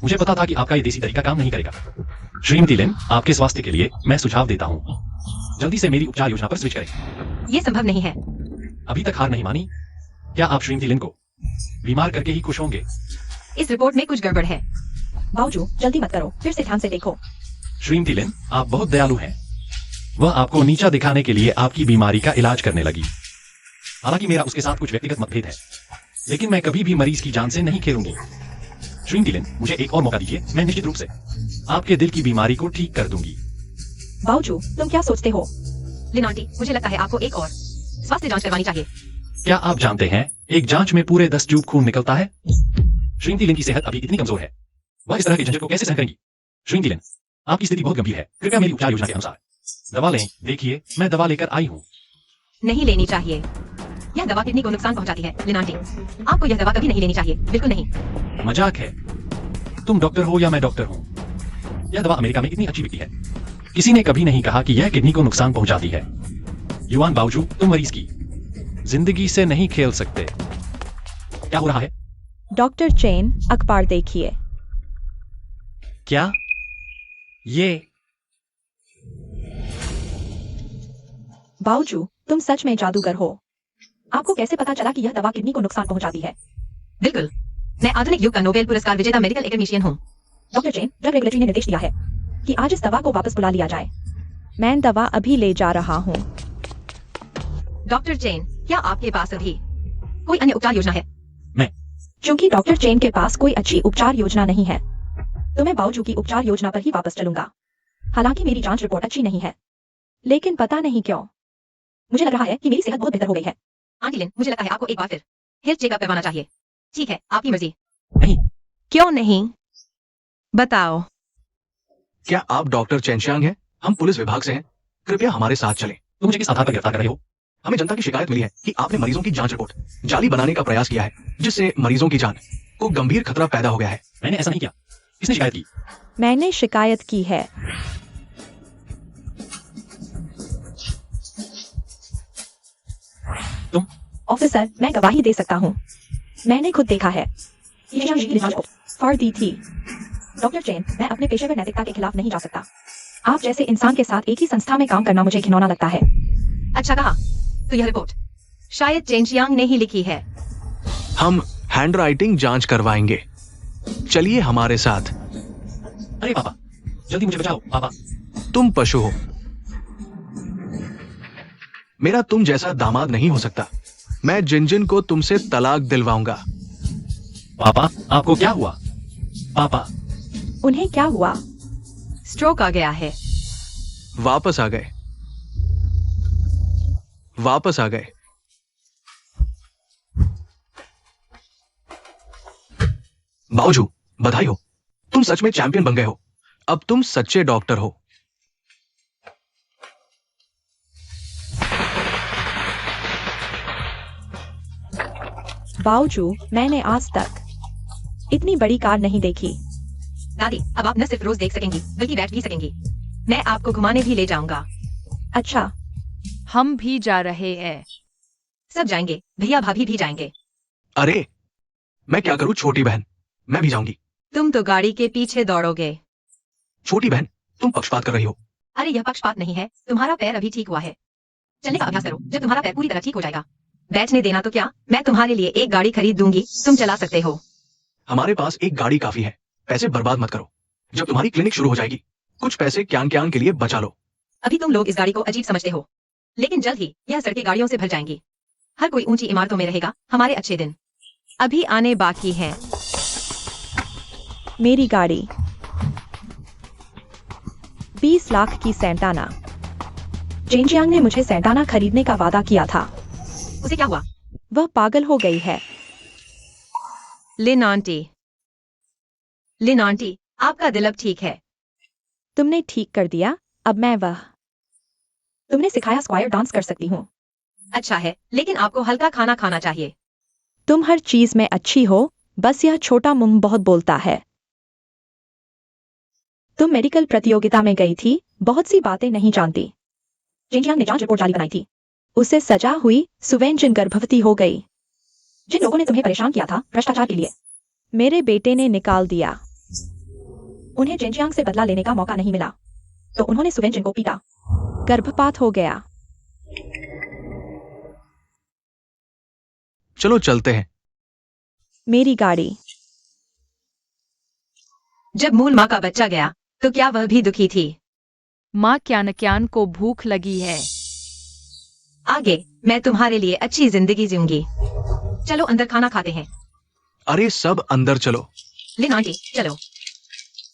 S5: मुझे पता था कि आपका ये देसी तरीका काम नहीं करेगा। श्रीमती लिन, आपके स्वास्थ्य के लिए मैं सुझाव देता हूँ, जल्दी से मेरी उपचार योजना पर स्विच करें।
S2: ये संभव नहीं है।
S5: अभी तक हार नहीं मानी? क्या आप श्रीमती लिन को बीमार करके ही खुश होंगे?
S2: इस रिपोर्ट में कुछ गड़बड़ है।
S1: बावजू, जल्दी मत करो, फिर से ध्यान से देखो।
S5: श्रीमती लिन, आप बहुत दयालु हैं। वह आपको नीचा दिखाने के लिए आपकी बीमारी का इलाज करने लगी। हालांकि मेरा उसके साथ कुछ व्यक्तिगत मतभेद है, लेकिन मैं कभी भी मरीज की जान से नहीं खेलूंगी। श्रीमती लिन, मुझे एक और मौका दीजिए। मैं निश्चित रूप से आपके दिल की बीमारी को ठीक कर दूंगी।
S1: बावजू, तुम क्या सोचते हो?
S2: लिन आंटी, मुझे लगता है आपको एक और स्वास्थ्य जांच करवानी चाहिए।
S5: क्या आप जानते हैं एक जांच में पूरे 10 ट्यूब खून निकलता है? श्रीमती लिन की सेहत अभी इतनी कमजोर है, वह इस तरह के झंझट को कैसे सहन करेंगी? श्रीमती लिन, आपकी स्थिति बहुत गंभीर है, कृपया मेरी उपचार योजना के अनुसार दवा लें। देखिए, मैं दवा लेकर आई हूँ।
S2: नहीं लेनी चाहिए, यह दवा किडनी को नुकसान पहुंचाती है। लिन आंटी, आपको यह दवा कभी नहीं लेनी चाहिए, बिल्कुल नहीं।
S5: मजाक है। तुम डॉक्टर हो या मैं डॉक्टर हूँ, यह दवा अमेरिका में इतनी अच्छी बिकती है, किसी ने कभी नहीं कहा कि यह किडनी को नुकसान पहुंचाती है। युवान बावजू तुम मरीज की जिंदगी से नहीं खेल सकते। क्या हो रहा है?
S1: डॉक्टर चेन, अखबार देखिए।
S5: क्या ये?
S1: बावजू, तुम सच में जादूगर हो। आपको कैसे पता चला कि यह दवा किडनी को नुकसान पहुंचाती है?
S2: बिल्कुल, मैं आधुनिक युग का नोबेल पुरस्कार विजेता मेडिकल एकेडमिशियन हूँ।
S1: डॉक्टर चेन, ड्रग रेगुलेटरी ने निर्देश दिया है कि आज इस दवा को वापस बुला लिया जाए। मैं दवा अभी ले जा रहा हूँ।
S2: डॉक्टर चेन, क्या आपके पास अभी कोई अन्य उपचार योजना है?
S1: क्योंकि डॉक्टर चेन के पास कोई अच्छी उपचार योजना नहीं है, तो मैं बावजू की उपचार योजना पर ही वापस चलूंगा। हालांकि मेरी जांच रिपोर्ट अच्छी नहीं है, लेकिन पता नहीं क्यों मुझे लग रहा है कि मेरी सेहत बहुत बेहतर हो गई है।
S2: आंटी लिन, मुझे लगता है आपको एक बार फिर हेल्थ चेकअप करवाना चाहिए। ठीक है, आपकी मर्जी।
S5: नहीं।
S2: क्यों नहीं? बताओ।
S3: क्या आप डॉक्टर चेनशियांग हैं? हम पुलिस विभाग से हैं, कृपया हमारे साथ चलें।
S5: तुम मुझे किस आधार पर गिरफ्तार कर रहे हो?
S3: हमें जनता की शिकायत मिली है कि आपने मरीजों की जांच रिपोर्ट जाली बनाने का प्रयास किया है, जिससे मरीजों की जान को गंभीर खतरा पैदा हो गया है।
S5: मैंने ऐसा नहीं किया। किसने शिकायत की?
S1: मैंने शिकायत की है।
S5: तुम?
S1: ऑफिसर, मैं गवाही दे सकता हूँ। मैंने खुद देखा है। ये जांच की जांच को फाड़ दी थी। डॉक्टर चेन, मैं अपने पेशेवर नैतिकता के खिलाफ नहीं जा सकता। आप जैसे इंसान के साथ एक ही संस्था में काम करना मुझे घिनौना लगता है।
S2: अच्छा कहा। तो यह रिपोर्ट शायद चेनशियांग ने ही लिखी है।
S3: हम हैंडराइटिंग जांच करवाएंगे, चलिए हमारे साथ।
S5: अरे पापा, जल्दी मुझे बचाओ पापा।
S3: तुम पशु हो, मेरा तुम जैसा दामाद नहीं हो सकता। मैं जिनजिन को तुमसे तलाक दिलवाऊंगा।
S5: पापा, आपको क्या हुआ? पापा,
S1: उन्हें क्या हुआ?
S2: स्ट्रोक आ गया है।
S3: वापस आ गए, वापस आ गए। बावजू, बधाई हो, तुम सच में चैंपियन बन गए हो। अब तुम सच्चे डॉक्टर हो।
S1: बावजू, मैंने आज तक इतनी बड़ी कार नहीं देखी।
S2: दादी, अब आप न सिर्फ रोज देख सकेंगी बल्कि बैठ भी सकेंगी। मैं आपको घुमाने भी ले जाऊंगा।
S1: अच्छा,
S6: हम भी जा रहे हैं।
S2: सब जाएंगे, भैया भाभी भी जाएंगे।
S3: अरे, मैं क्या करूं छोटी बहन, मैं भी जाऊंगी।
S2: तुम तो गाड़ी के पीछे दौड़ोगे।
S3: छोटी बहन, तुम पक्षपात कर रही हो।
S2: अरे यह पक्षपात नहीं है, तुम्हारा पैर अभी ठीक हुआ है। चलने का अभ्यास करो, जब तुम्हारा पैर पूरी तरह ठीक हो जाएगा। बैठने देना तो क्या, मैं तुम्हारे लिए एक गाड़ी खरीद दूंगी, तुम चला सकते हो।
S3: हमारे पास एक गाड़ी काफी है, पैसे बर्बाद मत करो। जब तुम्हारी क्लिनिक शुरू हो जाएगी, कुछ पैसे क्यान क्यान के लिए बचा लो।
S2: अभी तुम लोग इस गाड़ी को अजीब समझते हो, लेकिन जल्द ही यह सड़कें गाड़ियों से भर जाएंगी। हर कोई ऊंची इमारतों में रहेगा। हमारे अच्छे दिन अभी आने बाकी हैं।
S1: मेरी गाड़ी 20 लाख की सैंटाना। चेनजियांग ने मुझे सैंटाना खरीदने का वादा किया था।
S2: उसे क्या हुआ?
S1: वह पागल हो गई है।
S2: लिन आंटी, आपका दिल अब ठीक है।
S1: तुमने ठीक कर दिया। अब मैं तुमने सिखाया स्क्वायर डांस कर सकती हूँ।
S2: अच्छा है, लेकिन आपको हल्का खाना खाना चाहिए।
S1: तुम हर चीज में अच्छी हो, बस यह छोटा मुंह बहुत बोलता है। तुम मेडिकल प्रतियोगिता में गई थी, बहुत सी बातें नहीं जानती। चेनजियांग ने जांच रिपोर्ट जाली बनाई थी। उसे सजा हुई। सुवेंजिन गर्भवती हो गई। जिन लोगों ने तुम्हें परेशान किया था भ्रष्टाचार के लिए, मेरे बेटे ने निकाल दिया। उन्हें चेनजियांग से बदला लेने का मौका नहीं मिला, तो उन्होंने सुवेंजिन को पीटा। गर्भपात हो गया।
S3: चलो चलते हैं।
S1: मेरी गाड़ी।
S2: जब मूल माँ का बच्चा गया तो क्या वह भी दुखी थी?
S6: माँ क्यान को भूख लगी है।
S2: आगे मैं तुम्हारे लिए अच्छी जिंदगी जीऊंगी। चलो अंदर खाना खाते हैं।
S3: अरे सब अंदर चलो।
S2: लिन आंटी, चलो।